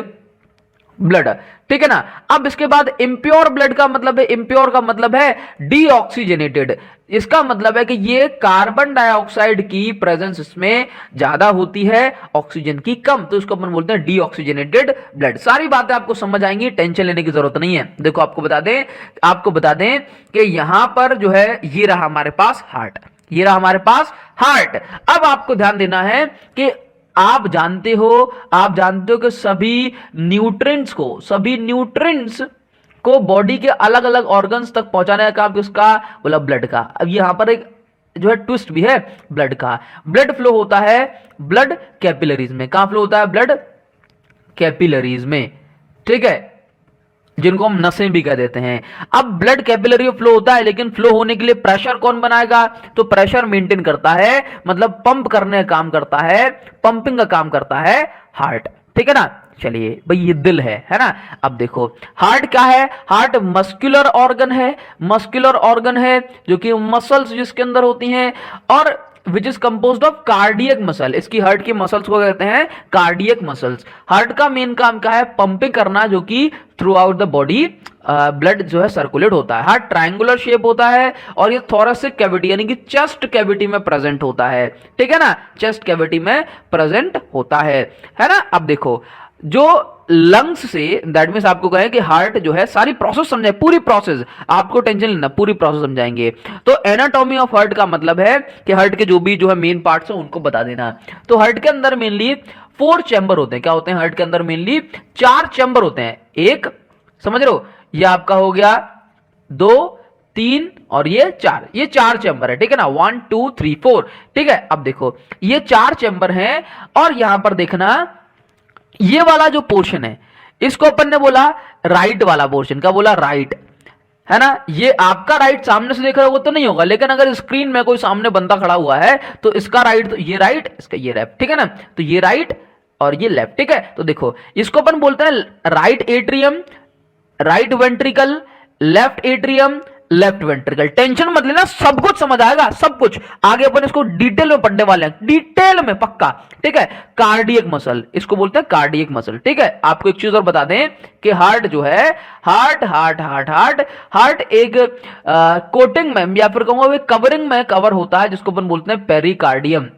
[SPEAKER 1] blood. ठीक है ना। अब इसके बाद इंप्योर ब्लड का मतलब है, इंप्योर का मतलब है डीऑक्सीजनेटेड। इसका मतलब है कि ये कार्बन डाइऑक्साइड की प्रेजेंस इसमें ज्यादा होती है, ऑक्सीजन की कम। तो इसको अपन बोलते हैं डीऑक्सीजनेटेड ब्लड। सारी बातें आपको समझ आएंगी, टेंशन लेने की जरूरत नहीं है। देखो आपको बता दें कि यहां पर जो है ये रहा हमारे पास हार्ट। अब आपको ध्यान देना है कि आप जानते हो कि सभी न्यूट्रिएंट्स को बॉडी के अलग अलग ऑर्गन्स तक पहुंचाने का काम किसका? बोला ब्लड का। अब यहां पर एक जो है ट्विस्ट भी है ब्लड का। ब्लड फ्लो होता है ब्लड कैपिलरीज में। कहां फ्लो होता है? ब्लड कैपिलरीज में। ठीक है, जिनको हम नसें भी कह देते हैं। अब ब्लड कैपिलरी में फ्लो होता है, लेकिन फ्लो होने के लिए प्रेशर कौन बनाएगा? तो प्रेशर मेंटेन करता है, मतलब पंप करने का काम करता है, पंपिंग का काम करता है हार्ट। ठीक है ना। चलिए भाई ये दिल है ना। अब देखो हार्ट क्या है, हार्ट मस्कुलर ऑर्गन है, मस्कुलर ऑर्गन है जो कि मसल्स जिसके अंदर होती हैं, और which is composed of cardiac muscle. इसकी हार्ट की मसल्स को कहते हैं कार्डियक मसल्स। हार्ट का मेन काम क्या है, पंपिंग करना, जो कि through out the body blood जो है सर्कुलेट होता है। हार्ट ट्रायंगुलर शेप होता है और ये थोरेसिक कैविटी यानी कि चेस्ट कैविटी में प्रेजेंट होता है, ठीक है ना, चेस्ट कैविटी में प्रेजेंट होता है ना। अब देखो जो लंग्स से, दैट मीन्स आपको कहें कि हार्ट जो है सारी प्रोसेस समझाए, पूरी प्रोसेस, आपको टेंशन लेना, पूरी प्रोसेस समझाएंगे। तो एनाटॉमी ऑफ हार्ट का मतलब है कि हार्ट के जो भी जो है मेन पार्ट्स हैं उनको बता देना। तो हार्ट के अंदर मेनली 4 चैम्बर होते हैं। क्या होते हैं हार्ट के अंदर मेनली 4 चैम्बर होते हैं। एक समझ रहे हो, ये आपका हो गया 2 3 और ये 4, ये 4 चैम्बर है, ठीक है ना, 1 2 3 4, ठीक है। अब देखो ये 4 चैम्बर हैं और यहां पर देखना ये वाला जो पोर्शन है इसको अपन ने बोला राइट वाला पोर्शन। क्या बोला, राइट, है ना। ये आपका राइट सामने से देख रहे हो तो नहीं होगा, लेकिन अगर स्क्रीन में कोई सामने बंदा खड़ा हुआ है तो इसका राइट, तो ये राइट, इसका ये लेफ्ट, ठीक है ना। तो ये राइट और ये लेफ्ट, ठीक है। तो देखो इसको अपन बोलते हैं right atrium, right ventricle, left atrium, left ventricle. Tension मत लेना, सब कुछ समझ आएगा, सब कुछ आगे अपन इसको डिटेल में पढ़ने वाले हैं, डिटेल में पक्का, ठीक है। कार्डियक मसल, इसको बोलते हैं कार्डियक मसल, ठीक है। आपको एक चीज और बता दें कि हार्ट जो है, हार्ट एक कोटिंग में या फिर कहूंगा कवरिंग में कवर होता है, जिसको अपन बोलते हैं पेरिकार्डियम,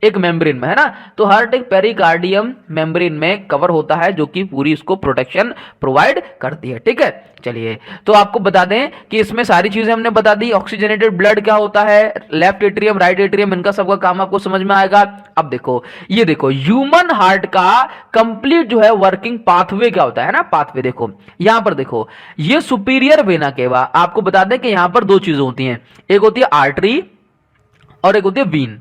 [SPEAKER 1] एक मेम्ब्रेन में, है ना। तो हार्ट एक पेरिकार्डियम मेम्ब्रेन में कवर होता है जो कि पूरी इसको प्रोटेक्शन प्रोवाइड करती है, ठीक है। चलिए तो आपको बता दें कि इसमें सारी चीजें हमने बता दी। ऑक्सीजनेटेड ब्लड क्या होता है, लेफ्ट एट्रियम, राइट एट्रियम, इनका सबका काम आपको समझ में आएगा। अब देखो ये देखो ह्यूमन हार्ट का कंप्लीट जो है वर्किंग पाथवे क्या होता है ना, पाथवे देखो यहां पर देखो, ये सुपीरियर वेना केवा। आपको बता दें कि यहां पर 2 चीजें होती हैं, एक होती है आर्टरी और एक होती है वीन,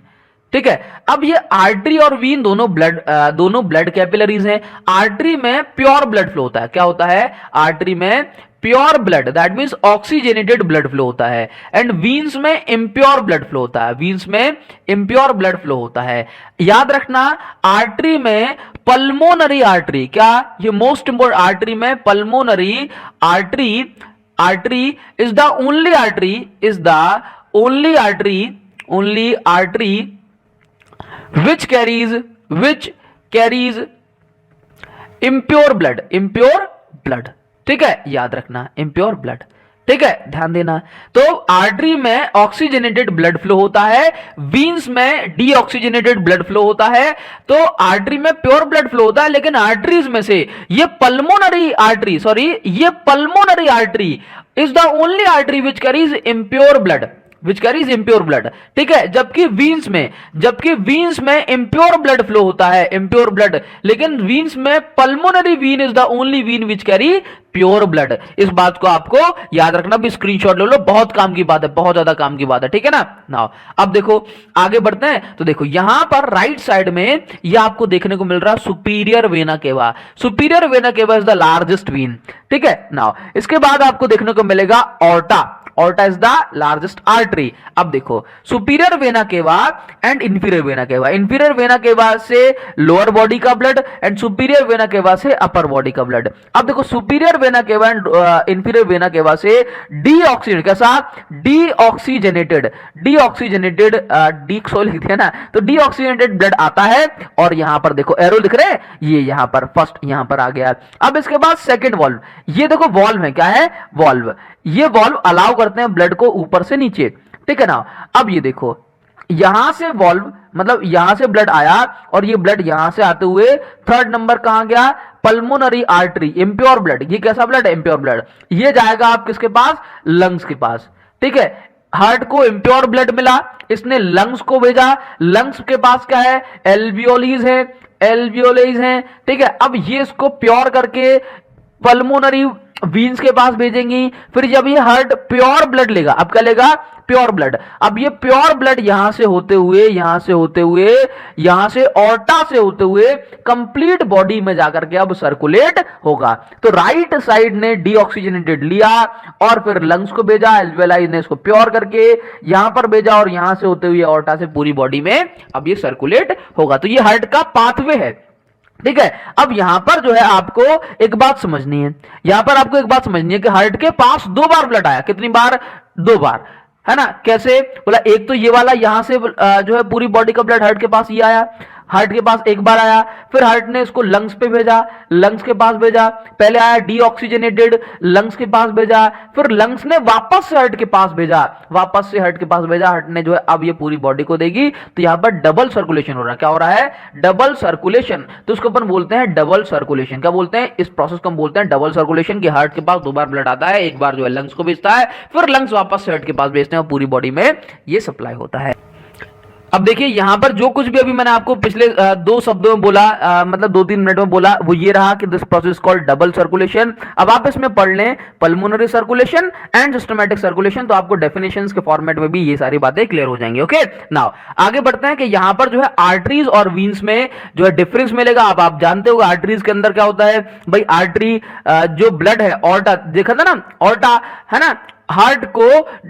[SPEAKER 1] ठीक है। अब ये आर्टरी और वीन दोनों ब्लड कैपिलरीज हैं। आर्टरी में प्योर ब्लड फ्लो होता है। क्या होता है, आर्टरी में pure blood, that means oxygenated blood flow होता है, एंड वीन्स में इम्प्योर ब्लड फ्लो होता है, वीन्स में इम्प्योर ब्लड फ्लो होता है। याद रखना आर्टरी में पल्मोनरी आर्टरी, क्या ये मोस्ट इंपोर्टेंट, आर्टरी में pulmonary artery is the only artery which carries impure blood, ठीक है, याद रखना impure blood, ठीक है, ध्यान देना। तो आर्टरी में ऑक्सीजनेटेड ब्लड फ्लो होता है, वीन्स में डीऑक्सीजनेटेड ब्लड फ्लो होता है। तो आर्टरी में प्योर ब्लड फ्लो होता है, लेकिन आर्टरीज में से ये pulmonary artery is the only artery which carries impure blood, ठीक है। जबकि वीन्स में इम्प्योर ब्लड फ्लो होता है, इम्प्योर ब्लड, लेकिन वीन्स में pulmonary vein is the only vein which carry pure blood. इस बात को आपको याद रखना, भी स्क्रीनशॉट ले लो, बहुत काम की बात है, बहुत ज्यादा काम की बात है, ठीक है ना। नाउ अब देखो आगे बढ़ते हैं। तो देखो यहां पर राइट साइड में यह आपको देखने को मिल रहा है superior vena cava. Superior vena cava is the largest vein, ठीक है। नाउ इसके बाद आपको देखने को मिलेगा aorta is the largest artery. अब देखो superior vena cava and inferior vena cava, inferior vena cava से लोअर बॉडी का blood and superior vena cava से अपर बॉडी का ब्लड। अब देखो superior vena cava and inferior vena cava से deoxygenated, कैसा, डीऑक्सीजनेटेड डीऑक्सो लिख दिया ना, तो डीऑक्सीजनेटेड ब्लड आता है। और यहां पर देखो एरो दिख रहे हैं, ये यहां पर फर्स्ट यहां पर आ गया। अब इसके बाद सेकंड वॉल्व, ये देखो वॉल्व है, क्या है, वॉल्व, ये वॉल्व अलाउ करते हैं ब्लड को ऊपर से नीचे, ठीक है ना। अब ये देखो यहां से वॉल्व, मतलब यहां से ब्लड आया और ये ब्लड यहां से आते हुए थर्ड नंबर कहां गया, पल्मोनरी आर्टरी, इम्प्योर ब्लड। ये कैसा ब्लड है, इम्प्योर ब्लड। ये जाएगा आप किसके पास, लंग्स के पास, ठीक है। हार्ट को इम्प्योर ब्लड मिला, इसने लंग्स को भेजा, लंग्स के पास क्या है, एल्वियोलीज है, ठीक है। अब ये इसको प्योर करके पल्मोनरी वीन्स के पास भेजेंगी। फिर जब ये हार्ट प्योर ब्लड लेगा, अब क्या लेगा, प्योर ब्लड। अब ये प्योर ब्लड यहां से होते हुए ऑर्टा से होते हुए कंप्लीट बॉडी में जाकर के अब सर्कुलेट होगा। तो राइट साइड ने डीऑक्सीजनेटेड लिया और फिर लंग्स को भेजा, एल्वेलाई ने इसको प्योर करके यहां पर भेजा और यहां से होते हुए ऑर्टा से पूरी बॉडी में अब ये सर्कुलेट होगा। तो ये हार्ट का पाथवे है, ठीक है। अब यहां पर जो है आपको एक बात समझनी है, यहां पर आपको एक बात समझनी है कि हार्ट के पास 2 बार ब्लड आया। कितनी बार? 2 बार, है ना। कैसे बोला? एक तो ये वाला यहां से जो है पूरी बॉडी का ब्लड हार्ट के पास ये आया, हार्ट के पास 1 बार आया, फिर हार्ट ने इसको लंग्स पे भेजा, लंग्स के पास भेजा, पहले आया डीऑक्सीजनेटेड, लंग्स के पास भेजा, फिर लंग्स ने वापस से हार्ट के पास भेजा, वापस से हार्ट के पास भेजा, हार्ट ने जो है अब ये पूरी बॉडी को देगी। तो यहां पर डबल सर्कुलेशन हो रहा है। क्या हो रहा है? Double circulation. तो उसको अपन बोलते हैं डबल सर्कुलेशन। क्या बोलते हैं? इस प्रोसेस को हम बोलते हैं डबल सर्कुलेशन, कि हार्ट के पास 2 बार ब्लड आता है, 1 बार जो है लंग्स को भेजता है, फिर लंग्स वापस से हार्ट के पास भेजते हैं और पूरी बॉडी में ये सप्लाई होता है। अब देखिए यहां पर जो कुछ भी अभी मैंने आपको पिछले 2 शब्दों में बोला, मतलब 2-3 मिनट में बोला, वो ये रहा कि this process called double circulation. अब आप इसमें पढ़ लें pulmonary circulation and systematic circulation, तो आपको डेफिनेशंस के फॉर्मेट में भी ये सारी बातें क्लियर हो जाएंगी। ओके, नाउ आगे बढ़ते हैं कि यहां पर जो है आर्टरीज और वीन्स में जो है डिफरेंस मिलेगा। अब आप जानते हो आर्टरीज के अंदर क्या होता है भाई? आर्टरी जो ब्लड है, ऑर्टा देखा था ना, ऑर्टा है ना, हार्ट को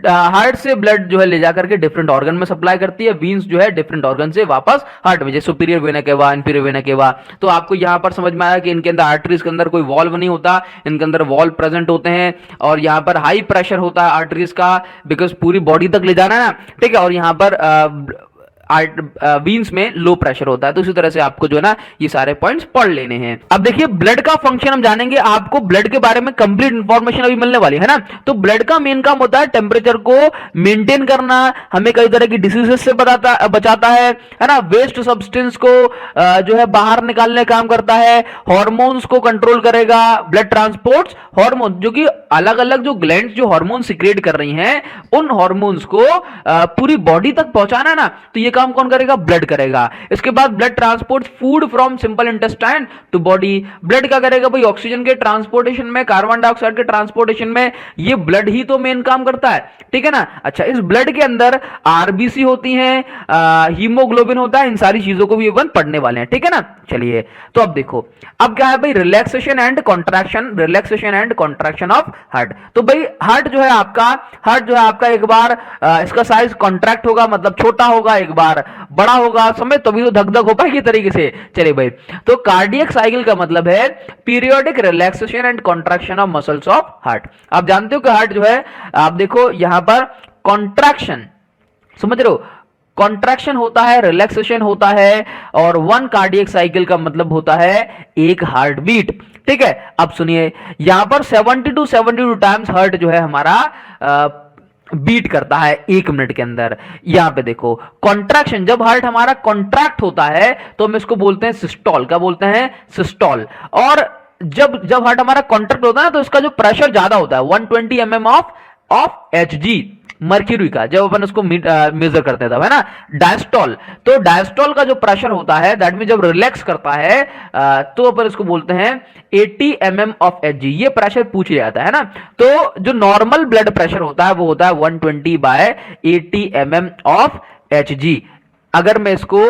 [SPEAKER 1] हार्ट से ब्लड जो है ले जाकर के डिफरेंट ऑर्गन में सप्लाई करती है। वीन्स जो है डिफरेंट ऑर्गन से वापस हार्ट में, जैसे superior vena cava, inferior vena केवा। तो आपको यहां पर समझ में आया कि इनके अंदर आर्टरीज के अंदर कोई वॉल्व नहीं होता, इनके अंदर वॉल्व प्रेजेंट होते हैं, और यहां पर हाई प्रेशर होता है आर्टरीज का, बिकॉज पूरी बॉडी तक ले जाना है ना। ठीक है, और यहां पर वीन्स में लो प्रेशर होता है। तो इसी तरह से आपको जो है ना ये सारे पॉइंट्स पढ़ लेने हैं। अब देखिए ब्लड का फंक्शन हम जानेंगे, आपको ब्लड के बारे में कंप्लीट इंफॉर्मेशन अभी मिलने वाली है ना। तो ब्लड का मेन काम होता है टेम्परेचर को मेंटेन करना, हमें कई तरह की डिसीजेस से बचाता है ना। वेस्ट सब्सटेंस को जो है बाहर निकालने का काम करता है, हॉर्मोन्स को कंट्रोल करेगा, ब्लड ट्रांसपोर्ट हार्मोन, जो कि अलग अलग जो ग्लैंड्स जो हार्मोन सिक्रेट कर रही हैं, उन हार्मोन्स को पूरी बॉडी तक पहुंचाना है ना, तो ये काम कौन करेगा? ब्लड करेगा। इसके बाद blood transport food from simple intestine to body. Blood क्या करेगा भाई? ऑक्सीजन के ट्रांसपोर्टेशन में, कार्बन डाइऑक्साइड के ट्रांसपोर्टेशन में ये ब्लड ही तो मेन काम करता है। ठीक है ना। अच्छा, इस ब्लड के अंदर आरबीसी होती हैं, हीमोग्लोबिन होता है, इन सारी चीजों को भी अपन पढ़ने वाले हैं। ठीक है ना। चलिए, तो अब देखो अब क्या है भाई? Relaxation and contraction, relaxation and contraction of heart. तो भाई हार्ट जो है आपका एक बार इसका साइज कॉन्ट्रैक्ट होगा, मतलब छोटा होगा, एक बार बड़ा होगा, समय तभी तो धक धक हो पाएगी तरीके से। चलिए भाई, तो कार्डियक साइकिल का मतलब है periodic relaxation and contraction of muscles of heart. आप जानते हो कि हार्ट जो है, आप देखो यहां पर कॉन्ट्रैक्शन, समझ रहे हो, कॉन्ट्रैक्शन होता है, रिलैक्सेशन होता है, और 1 कार्डियक साइकिल का मतलब होता है 1 हार्ट बीट। ठीक है। अब सुनिए, यहां पर 70 to 72 टाइम्स हार्ट जो है हमारा बीट करता है 1 मिनट के अंदर। यहां पे देखो कॉन्ट्रैक्शन, जब हार्ट हमारा कॉन्ट्रैक्ट होता है तो हम इसको बोलते हैं सिस्टोल। क्या बोलते हैं? सिस्टोल। और जब हार्ट हमारा कॉन्ट्रैक्ट होता है तो इसका जो प्रेशर ज्यादा होता है 120 mm ऑफ एचजी मर्क्यूरी का, जब अपन उसको मेजर करते थे, है ना। डायस्टोल, तो डायस्टोल का जो प्रेशर होता है, दैट मीन जब रिलैक्स करता है तो अपन इसको बोलते हैं 80 mm ऑफ एचजी। ये प्रेशर पूछ लिया जाता है ना। तो जो नॉर्मल ब्लड प्रेशर होता है वो होता है 120/80 mm ऑफ एचजी। अगर मैं इसको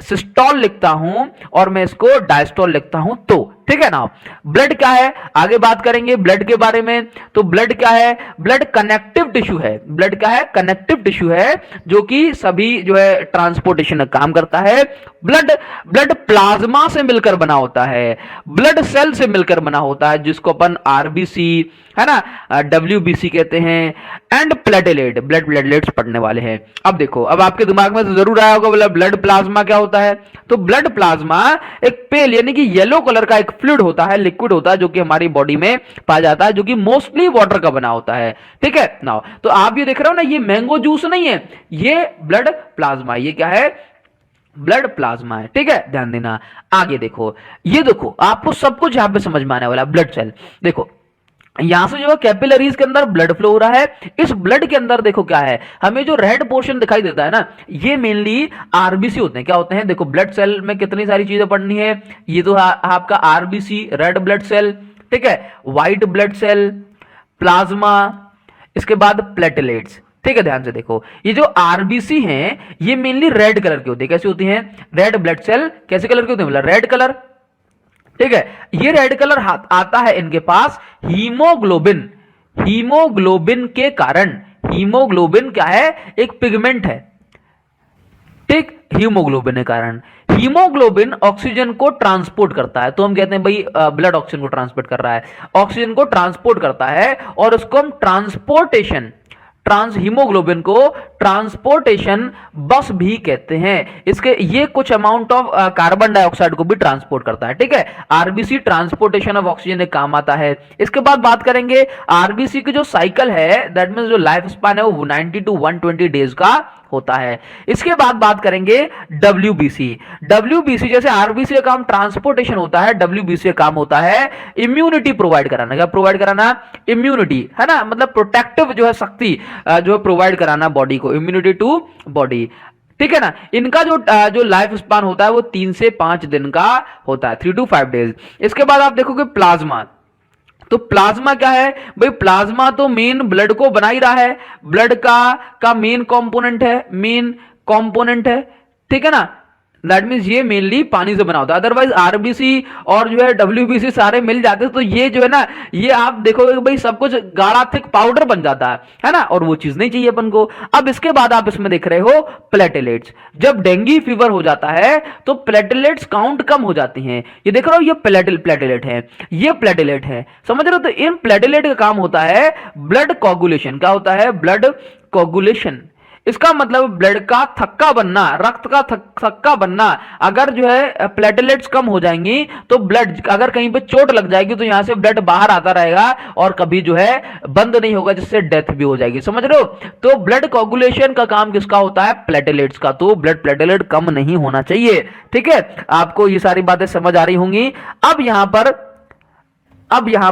[SPEAKER 1] सिस्टोल लिखता हूं और मैं इसको डायस्टोल लिखता हूं तो, ठीक है ना। ब्लड क्या है, आगे बात करेंगे ब्लड के बारे में। तो ब्लड क्या है? ब्लड कनेक्टिव टिश्यू है। ब्लड क्या है? कनेक्टिव टिश्यू है, जो कि सभी जो है ट्रांसपोर्टेशन का काम करता है। ब्लड प्लाज्मा से मिलकर बना होता है, ब्लड सेल से मिलकर बना होता है, जिसको अपन आरबीसी, है ना, डब्ल्यूबीसी कहते हैं, एंड प्लेटलेट, ब्लड प्लेटलेट्स पढ़ने वाले हैं। अब देखो, अब आपके दिमाग में तो जरूर आया होगा ब्लड प्लाज्मा क्या होता है। तो ब्लड प्लाज्मा एक पेल यानी कि येलो कलर का एक फ्लूइड होता है, लिक्विड होता है, जो कि हमारी बॉडी में पाया जाता है, जो कि मोस्टली वाटर का बना होता है। ठीक है ना। तो आप ये देख रहे हो ना, ये मैंगो जूस नहीं है, ये ब्लड प्लाज्मा, ये क्या है? ब्लड प्लाज्मा है। ठीक है, ध्यान देना। आगे देखो, ये देखो आपको सब कुछ यहां पे समझ में आने वाला। ब्लड सेल देखो, यहां से जो है कैपिलरीज के अंदर ब्लड फ्लो हो रहा है। इस ब्लड के अंदर देखो क्या है, हमें जो रेड पोर्शन दिखाई देता है ना, ये मेनली आरबीसी होते हैं। क्या होते हैं? देखो ब्लड सेल में कितनी सारी चीजें पढ़नी है। ये तो आपका आरबीसी, रेड ब्लड सेल, ठीक है, व्हाइट ब्लड सेल, प्लाज्मा, इसके बाद प्लेटलेट्स। ठीक है, ध्यान से देखो, ये जो आरबीसी हैं ये मेनली रेड कलर की होती है। कैसी होती हैं? रेड ब्लड सेल कैसे कलर की होती है? मतलब रेड कलर। ठीक है, ये रेड कलर आता है इनके पास हीमोग्लोबिन, हीमोग्लोबिन के कारण। हीमोग्लोबिन क्या है? एक पिगमेंट है। ठीक, हीमोग्लोबिन के कारण। हीमोग्लोबिन ऑक्सीजन को ट्रांसपोर्ट करता है, तो हम कहते हैं भाई ब्लड ऑक्सीजन को ट्रांसपोर्ट कर रहा है, ऑक्सीजन को ट्रांसपोर्ट करता है, और उसको हम ट्रांसपोर्टेशन, हीमोग्लोबिन को ट्रांसपोर्टेशन बस भी कहते हैं। इसके ये कुछ अमाउंट ऑफ कार्बन डाइऑक्साइड को भी ट्रांसपोर्ट करता है, ठीक है। आरबीसी ट्रांसपोर्टेशन ऑफ ऑक्सीजन एक काम आता है। इसके बाद बात करेंगे आरबीसी की जो साइकिल है, दैट मींस जो लाइफ स्पैन है वो 90 टू 120 डेज का होता है। इसके बाद बात करेंगे डब्ल्यूबीसी। डब्ल्यूबीसी जैसे आरबीसी का काम ट्रांसपोर्टेशन होता है, डब्ल्यूबीसी का काम होता है इम्यूनिटी प्रोवाइड कराना। क्या प्रोवाइड कराना? इम्यूनिटी, है ना, मतलब प्रोटेक्टिव जो है शक्ति जो है प्रोवाइड कराना बॉडी को, इम्यूनिटी टू बॉडी, ठीक है ना। इनका जो लाइफ स्पान होता है वो 3 से 5 दिन का होता है, 3 to 5 डेज। इसके बाद आप देखोगे प्लाज्मा। तो प्लाज्मा क्या है भाई? प्लाज्मा तो मेन ब्लड को बना ही रहा है, ब्लड का मेन कंपोनेंट है, ठीक है ना। दैट मीन्स ये मेनली पानी से बना होता है। अदरवाइज आरबीसी और जो है डब्ल्यूबीसी सारे मिल जाते तो ये जो है ना, ये आप देखोगे भाई सब कुछ गाढ़ा थिक पाउडर बन जाता है ना, और वो चीज नहीं चाहिए अपन को। अब इसके बाद आप इसमें देख रहे हो प्लेटलेट्स। जब डेंगू फीवर हो जाता है तो प्लेटलेट्स काउंट कम हो जाती हैं। ये देख रहे हो, ये प्लेटलेट है, ये प्लेटलेट है, समझ रहे हो। तो इन प्लेटलेट का काम होता है ब्लड कोगुलेशन। क्या होता है? Blood coagulation. इसका मतलब ब्लड का थक्का बनना, रक्त का थक्का बनना। अगर जो है प्लेटलेट्स कम हो जाएंगी तो ब्लड, अगर कहीं पे चोट लग जाएगी तो यहां से ब्लड बाहर आता रहेगा और कभी जो है बंद नहीं होगा, जिससे डेथ भी हो जाएगी, समझ रहे हो। तो ब्लड कोगुलेशन का काम किसका होता है? प्लेटलेट्स का। तो ब्लड प्लेटलेट कम नहीं होना चाहिए, ठीक है। आपको ये सारी बातें समझ आ रही होंगी। अब यहां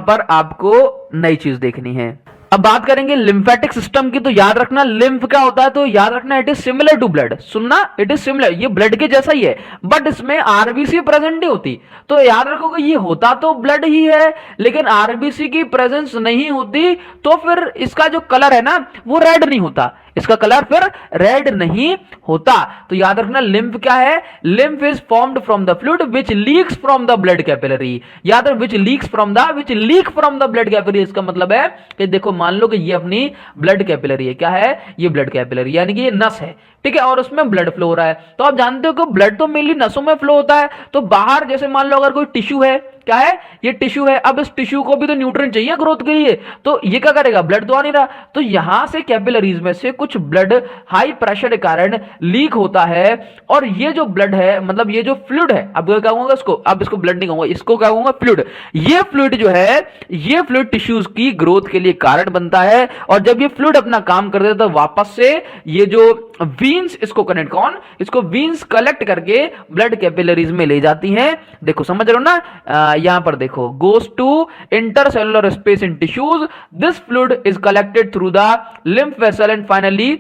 [SPEAKER 1] पर आपको नई चीज देखनी है। अब बात करेंगे लिम्फेटिक सिस्टम की। तो याद रखना लिम्फ क्या होता है? तो याद रखना it is similar to blood. सुनना, इट इज सिमिलर, ये ब्लड के जैसा ही है, बट इसमें आरबीसी प्रेजेंट नहीं होती। तो याद रखोगे ये होता तो ब्लड ही है, लेकिन आरबीसी की प्रेजेंस नहीं होती, तो फिर इसका जो कलर है ना वो रेड नहीं होता, इसका कलर फिर रेड नहीं होता। तो याद रखना लिम्फ क्या है? Lymph is formed from the fluid which leaks from the blood capillary. याद रख, which leak from the blood capillary. इसका मतलब है कि देखो, मान लो कि ये अपनी ब्लड कैपिलरी है। क्या है? ये ब्लड कैपिलरी, यानी कि ये नस है, ठीक है, और उसमें ब्लड फ्लो हो रहा है। तो आप जानते हो कि ब्लड तो मेनली नसों में फ्लो होता है। तो बाहर जैसे मान लो अगर कोई टिश्यू है, क्या है? ये टिश्यू है। अब इस टिश्यू को भी तो न्यूट्रिएंट चाहिए ग्रोथ के लिए, तो ये क्या करेगा? ब्लड तो आ नहीं रहा, तो यहां से कैपिलरीज में से कुछ ब्लड हाई प्रेशर के कारण लीक होता है। और ये जो ब्लड है, मतलब ये जो फ्लूइड है, अब क्या कहूंगा इसको? अब इसको ब्लड नहीं कहूंगा, इसको क्या कहूंगा? फ्लूइड। ये फ्लूइड जो है, ये फ्लूइड टिश्यूज की ग्रोथ के लिए कारण बनता है। और जब ये फ्लूइड अपना काम कर देता है तो वापस से ये जो वीन्स, इसको कनेक्ट, कौन? इसको वीन्स कलेक्ट करके ब्लड कैपिलरीज में ले जाती हैं। देखो समझ रहे हो ना, यहां पर देखो, goes to intercellular space in tissues, this fluid is collected through the lymph vessel and finally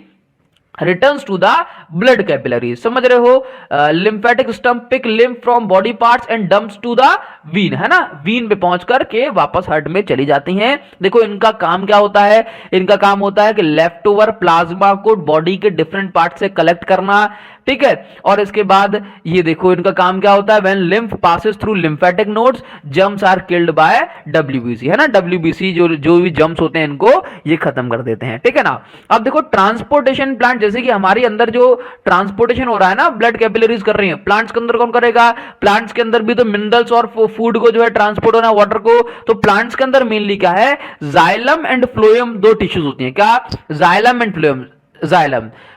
[SPEAKER 1] returns to the blood capillary. समझ रहे हो? Lymphatic system pick lymph from body parts and dumps to the vein, है ना, Wien पे पहुंच करके वापस heart में चली जाती हैं। देखो इनका काम क्या होता है? इनका काम होता है कि लेफ्ट ओवर प्लाज्मा को बॉडी के डिफरेंट पार्ट से कलेक्ट करना, ठीक है। और इसके बाद ये देखो इनका काम क्या होता है? When lymph passes through lymphatic nodes germs are killed by WBC, है ना। डब्ल्यूबीसी जो भी जम्स होते हैं इनको ये खत्म कर देते हैं, ठीक है ना। अब देखो ट्रांसपोर्टेशन प्लांट, जैसे कि हमारी अंदर जो ट्रांसपोर्टेशन हो रहा है ना, ब्लड कैपिलरीज कर रही है, प्लांट्स के अंदर कौन करेगा? प्लांट्स के अंदर भी तो मिनरल्स और फूड को जो है ट्रांसपोर्ट होना, वाटर को। तो प्लांट्स के अंदर मेनली क्या है? जाइलम एंड फ्लोएम दो टिश्यूज होती हैं। क्या? Xylem and phloem.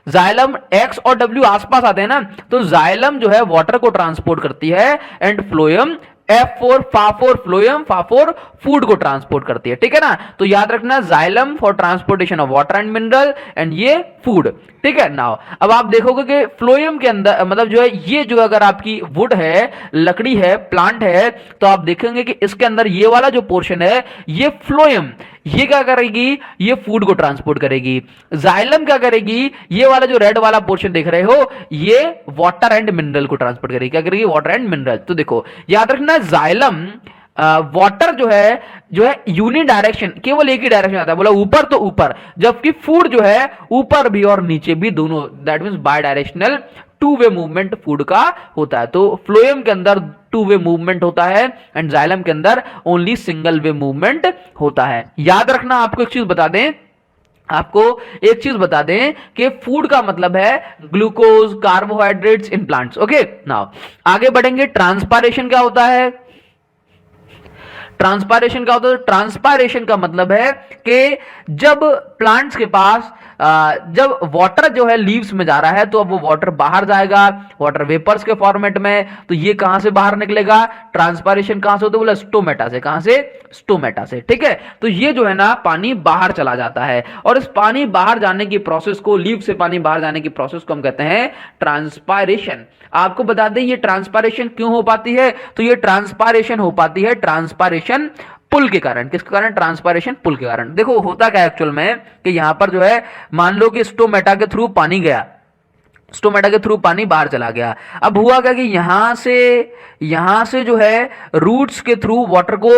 [SPEAKER 1] Xylem x और डब्ल्यू आसपास आते हैं ना, तो जाइलम जो है वाटर को ट्रांसपोर्ट करती है एंड फ्लोएम F4 फाफोर फ्लोएम फाफोर फूड को ट्रांसपोर्ट करती है, ठीक है ना। तो याद रखना xylem for transportation of water and mineral and ये फूड, ठीक है। नाउ अब आप देखोगे कि फ्लोएम के अंदर, मतलब जो है ये जो अगर आपकी वुड है, लकड़ी है, प्लांट है, तो आप देखेंगे कि इसके अंदर ये वाला जो पोर्शन है, ये फ्लोएम, ये क्या करेगी? ये फूड को ट्रांसपोर्ट करेगी। जाइलम क्या करेगी? ये वाला जो रेड वाला पोर्शन देख रहे हो, ये वाटर एंड मिनरल को ट्रांसपोर्ट करेगी। क्या करेगी? Water and mineral. तो देखो याद रखना जाइलम वाटर जो है यूनि डायरेक्शन, केवल एक ही डायरेक्शन आता है, बोला ऊपर तो ऊपर, जबकि फूड जो है ऊपर भी और नीचे भी दोनों, that means by directional two way movement food का होता है। तो फ्लोएम के अंदर टू वे मूवमेंट होता है एंड जाइलम के अंदर ओनली सिंगल वे मूवमेंट होता है। याद रखना, आपको एक चीज बता दें, आपको एक चीज बता दें कि फूड का मतलब है glucose, carbohydrates in plants. Okay, now आगे बढ़ेंगे। ट्रांसपायरेशन क्या होता है? ट्रांसपायरेशन क्या होता है? ट्रांसपायरेशन का मतलब है कि जब प्लांट्स के पास जब वाटर जो है लीव्स में जा रहा है तो अब वो वाटर बाहर जाएगा वाटर वेपर्स के फॉर्मेट में, तो ये कहां से बाहर निकलेगा? ट्रांसपायरेशन कहां से होता है? बोला स्टोमेटा से। कहां से? स्टोमेटा से। ठीक है, तो ये जो है ना पानी बाहर चला जाता है, और इस पानी बाहर जाने की प्रोसेस को, लीव से पानी बाहर जाने की प्रोसेस को हम कहते हैं ट्रांसपायरेशन। आपको बता दें ये ट्रांसपायरेशन क्यों हो पाती है? तो ये ट्रांसपायरेशन हो पाती है ट्रांसपायरेशन पुल के कारण। किसके कारण? ट्रांसपायरेशन पुल के कारण। देखो होता क्या है एक्चुअल में कि यहां पर जो है मान लो कि स्टोमेटा के थ्रू पानी गया, स्टोमेटा के थ्रू पानी बाहर चला गया। अब हुआ क्या कि यहां से जो है रूट्स के थ्रू वाटर को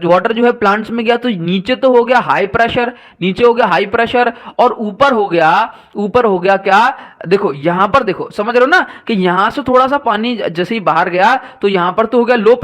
[SPEAKER 1] वाटर जो है प्लांट्स में गया, तो नीचे तो हो गया हाई प्रेशर, नीचे हो गया हाई प्रेशर, और ऊपर हो गया क्या? देखो यहां पर देखो, समझ रहे हो ना कि यहां से थोड़ा सा पानी जैसे ही बाहर गया तो यहां पर तो हो गया लो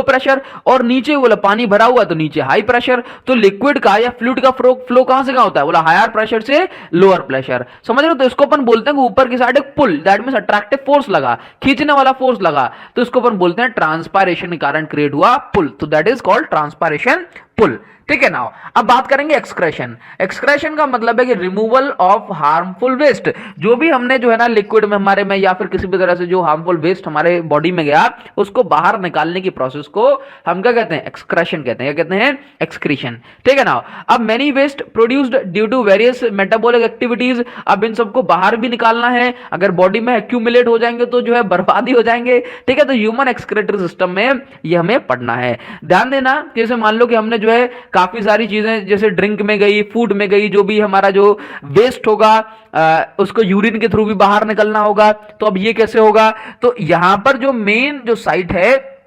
[SPEAKER 1] प्रेशर, और नीचे बोला पानी भरा हुआ तो नीचे हाई प्रेशर। तो लिक्विड का या फ्लूइड का फ्लो कहां से कहां होता है? बोला हायर प्रेशर से लोअर प्रेशर। समझ रहे हो? तो इसको अपन बोलते हैं कि ऊपर की साइड एक पुल, दैट मींस अट्रैक्टिव फोर्स लगा, खींचने वाला फोर्स लगा, तो इसको अपन बोलते हैं ट्रांसपायरेशन के कारण क्रिएट हुआ पुल, तो दैट इज कॉल्ड ट्रांसपायरेशन पुल। ठीक है, नाउ अब बात करेंगे एक्सक्रेशन। एक्सक्रेशन का मतलब है कि रिमूवल ऑफ हार्मफुल वेस्ट। जो भी हमने जो है ना लिक्विड में हमारे में या फिर किसी भी तरह से जो हार्मफुल वेस्ट हमारे बॉडी में गया, उसको बाहर निकालने की प्रोसेस को हम क्या कहते हैं? एक्सक्रेशन कहते हैं। क्या कहते हैं? एक्सक्रीशन। ठीक है, नाउ अब many waste produced due to various metabolic activities, अब इन सबको बाहर भी निकालना है, अगर बॉडी में एक्यूमुलेट हो जाएंगे तो जो है बर्बादी हो जाएंगे। ठीक है, तो ह्यूमन एक्सक्रेटरी सिस्टम में ये हमें पढ़ना है। ध्यान देना, जैसे मान लो कि हमने जो है काफी सारी चीजें जैसे ड्रिंक में गई, फूड में गई, जो भी हमारा जो वेस्ट होगा उसको यूरिन के थ्रू भी बाहर निकलना होगा। तो अब ये कैसे होगा? तो यहां पर जो मेन जो साइट है,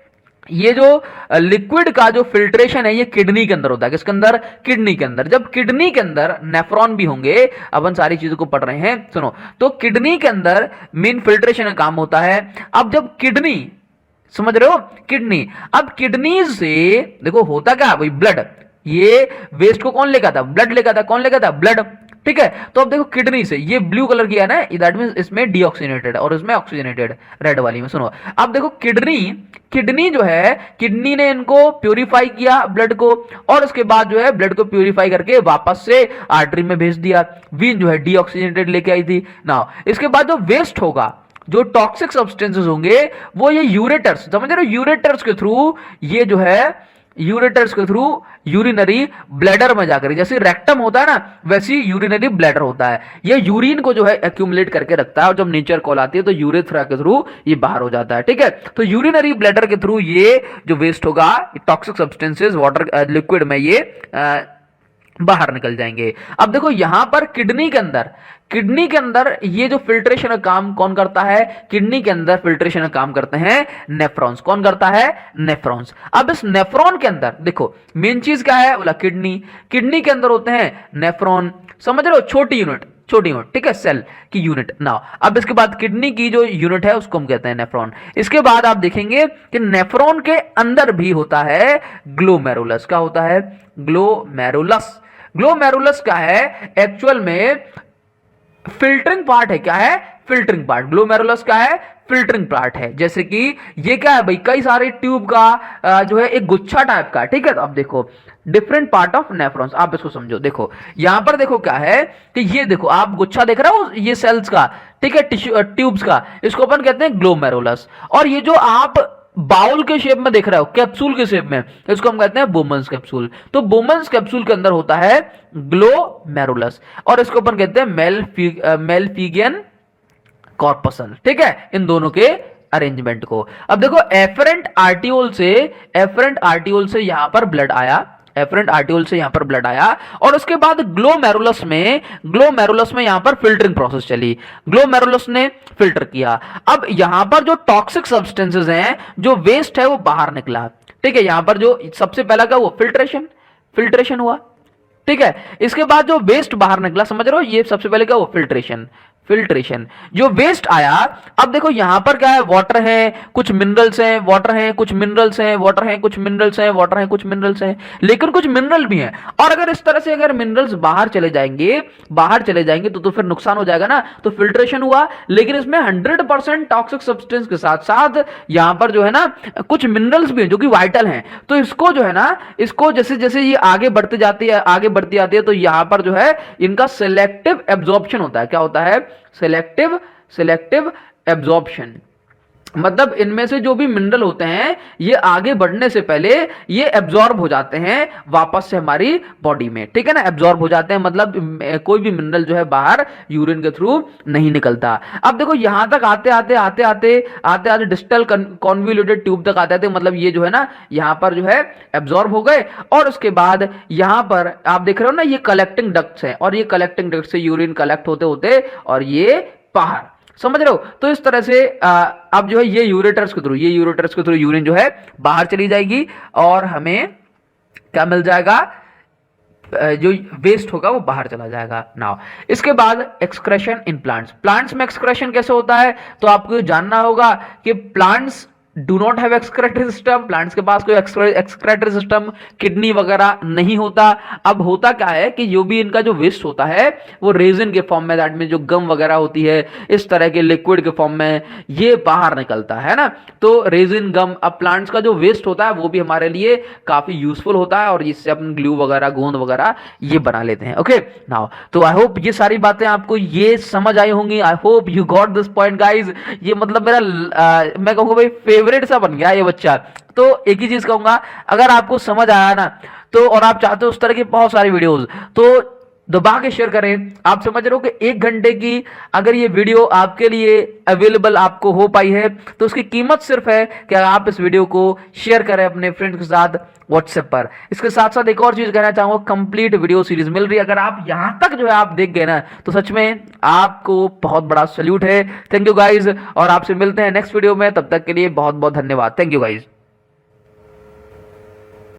[SPEAKER 1] ये जो लिक्विड का जो फिल्ट्रेशन है ये किडनी के अंदर होता है। किसके अंदर? किडनी के अंदर। जब किडनी के अंदर नेफ्रॉन भी होंगे, अपन सारी चीजों को पढ़ रहे हैं, सुनो, तो किडनी के अंदर मेन फिल्ट्रेशन का काम होता है। अब जब किडनी, समझ रहे हो, किडनी, अब किडनी से देखो होता क्या भाई? ब्लड, ये वेस्ट को कौन लेगा था? ब्लड लेगा था। कौन लेगा था? ब्लड। ठीक है, तो अब देखो किडनी से, ये ब्लू कलर किया ना, दैट मींस इसमें डीऑक्सीजनेटेड और इसमें ऑक्सीजनेटेड, रेड वाली में। सुनो, अब देखो किडनी जो है, किडनी ने इनको प्यूरिफाई किया ब्लड को, और उसके बाद जो है ब्लड को प्यूरिफाई करके वापस से आर्टरी में भेज दिया। वीन जो है डीऑक्सीजनेटेड लेके आई थी। नाउ इसके बाद जो वेस्ट होगा, जो टॉक्सिक सब्सटेंसेस होंगे, वो ये यूरेटर्स, समझ रहे हो, यूरेटर्स के थ्रू, ये जो है यूरेटर्स के थ्रू यूरिनरी ब्लैडर में जाकर, जैसे रेक्टम होता है ना वैसी यूरिनरी ब्लैडर होता है, ये यूरिन को जो है एक्यूमुलेट करके रखता है, और जब नेचर कॉल आती है तो यूरेथ्रा के थ्रू ये बाहर हो जाता है। ठीक है, तो यूरिनरी ब्लैडर के थ्रू ये जो वेस्ट होगा, टॉक्सिक सब्सटेंसेस वाटर लिक्विड में ये बाहर निकल जाएंगे। अब देखो यहां पर किडनी के अंदर ये जो फिल्ट्रेशन का काम कौन करता है? किडनी के अंदर फिल्ट्रेशन का काम करते हैं नेफ्रॉन्स। कौन करता है? नेफ्रॉन्स। अब इस नेफ्रॉन के अंदर देखो मेन चीज क्या है? बोला किडनी के अंदर होते हैं नेफ्रॉन, समझ रहे हो, छोटी यूनिट, ठीक है, सेल की यूनिट। नाउ अब इसके बाद किडनी की जो यूनिट है उसको हम कहते हैं नेफ्रॉन। इसके बाद आप देखेंगे कि नेफ्रॉन के अंदर भी होता है ग्लोमेरुलस। क्या होता है? ग्लोमेरुलस क्या है? एक्चुअल में फिल्टरिंग पार्ट है। क्या है? Filtering part. ग्लोमेरुलस क्या है? फिल्टरिंग पार्ट है। जैसे कि ये क्या है भाई? कई सारे ट्यूब का जो है एक गुच्छा टाइप का, ठीक है। तो अब देखो डिफरेंट पार्ट ऑफ नेफ्रॉन्स, आप इसको समझो। देखो यहां पर देखो क्या है कि ये देखो आप गुच्छा देख रहे हो, ये सेल्स का, ठीक है, टिश्यू ट्यूब्स का, इसको अपन कहते हैं ग्लोमेरुलस। और ये जो आप बाउल के शेप में देख रहे हो, कैप्सूल के शेप में, इसको हम कहते हैं बोमन्स कैप्सूल। तो बोमन्स कैप्सूल के अंदर होता है ग्लोमेरुलस, और इसको अपन कहते हैं मेलफिगियन कॉर्पसल। ठीक है, इन दोनों के अरेंजमेंट को। अब देखो एफरेंट आर्टियोल से यहां पर ब्लड आया, और उसके बाद ग्लोमेरुलस में यहां पर फिल्टरिंग प्रोसेस चली, ग्लोमेरुलस ने फिल्टर किया। अब यहां पर जो टॉक्सिक सब्सटेंसेस हैं, जो वेस्ट है, वो बाहर निकला। ठीक है, यहां पर जो सबसे पहला क्या हुआ? फिल्ट्रेशन हुआ। ठीक है, इसके बाद जो वेस्ट बाहर निकला, समझ रहे हो, ये सबसे पहले क्या हुआ? फिल्ट्रेशन। जो वेस्ट आया, अब देखो यहां पर क्या है, वाटर है, कुछ मिनरल्स हैं, वाटर है, कुछ मिनरल्स हैं, वाटर है, कुछ मिनरल्स हैं, वाटर है, कुछ मिनरल्स हैं, लेकिन कुछ मिनरल भी हैं। और अगर इस तरह से अगर मिनरल्स बाहर चले जाएंगे तो फिर नुकसान हो जाएगा ना। तो फिल्ट्रेशन हुआ, लेकिन इसमें 100% टॉक्सिक सब्सटेंस के साथ साथ यहां पर जो है ना कुछ मिनरल्स भी हैं जो कि वाइटल हैं। तो इसको जो है ना, इसको जैसे जैसे ये आगे बढ़ती जाती है तो यहां पर जो है इनका सिलेक्टिव एब्जॉर्प्शन होता है। क्या होता है? Selective absorption. मतलब इनमें से जो भी मिनरल होते हैं ये आगे बढ़ने से पहले ये एब्जॉर्ब हो जाते हैं वापस से हमारी बॉडी में, ठीक है ना। एब्जॉर्ब हो जाते हैं, मतलब कोई भी मिनरल जो है बाहर यूरिन के थ्रू नहीं निकलता। अब देखो यहां तक आते डिस्टल कॉन्वोल्यूटेड ट्यूब तक आते थे, मतलब ये जो है ना यहां पर जो है एब्जॉर्ब हो गए। और उसके बाद यहां पर आप देख रहे हो ना ये कलेक्टिंग डक्ट्स हैं, और ये कलेक्टिंग डक्ट से यूरिन कलेक्ट होते होते और ये बाहर, समझ रहे हो। तो इस तरह से अब जो है ये यूरेटर्स के थ्रू यूरिन जो है बाहर चली जाएगी और हमें क्या मिल जाएगा? जो वेस्ट होगा वो बाहर चला जाएगा। नाउ इसके बाद एक्सक्रेशन इन प्लांट्स में एक्सक्रेशन कैसे होता है? तो आपको जानना होगा कि plants do not have excretory system, plants के पास कोई एक्सक्रेटरी सिस्टम, किडनी वगैरह नहीं होता। अब होता क्या है कि जो भी इनका जो वेस्ट होता है वो रेजिन के फॉर्म में, दैट में जो गम वगैरह होती है इस तरह के लिक्विड के फॉर्म में ये बाहर निकलता है ना। तो रेजिन, गम, अब प्लांट्स का जो वेस्ट होता है वो भी हमारे लिए काफी यूजफुल होता है और इससे अपन ग्लू वगैरह, गोंद वगैरह ये बना लेते हैं। ओके नाउ, तो आई होप ये सारी बातें आपको ये समझ आई होंगी। I hope you got this point guys. ये मतलब मेरा मैं कहूँगा भाई फेवरेट सा बन गया ये बच्चा। तो एक ही चीज कहूंगा, अगर आपको समझ आया ना तो, और आप चाहते हो उस तरह की बहुत सारी वीडियोस, तो दबा के शेयर करें। आप समझ रहे हो कि 1 घंटे की अगर ये वीडियो आपके लिए अवेलेबल आपको हो पाई है तो उसकी कीमत सिर्फ है कि आप इस वीडियो को शेयर करें अपने फ्रेंड्स के साथ व्हाट्सएप पर। इसके साथ साथ एक और चीज कहना चाहूंगा, कंप्लीट वीडियो सीरीज मिल रही है। अगर आप यहां तक जो है आप देख गए ना तो सच में आपको बहुत बड़ा सैल्यूट है। थैंक यू गाइज, और आपसे मिलते हैं नेक्स्ट वीडियो में। तब तक के लिए बहुत बहुत धन्यवाद। Thank you guys.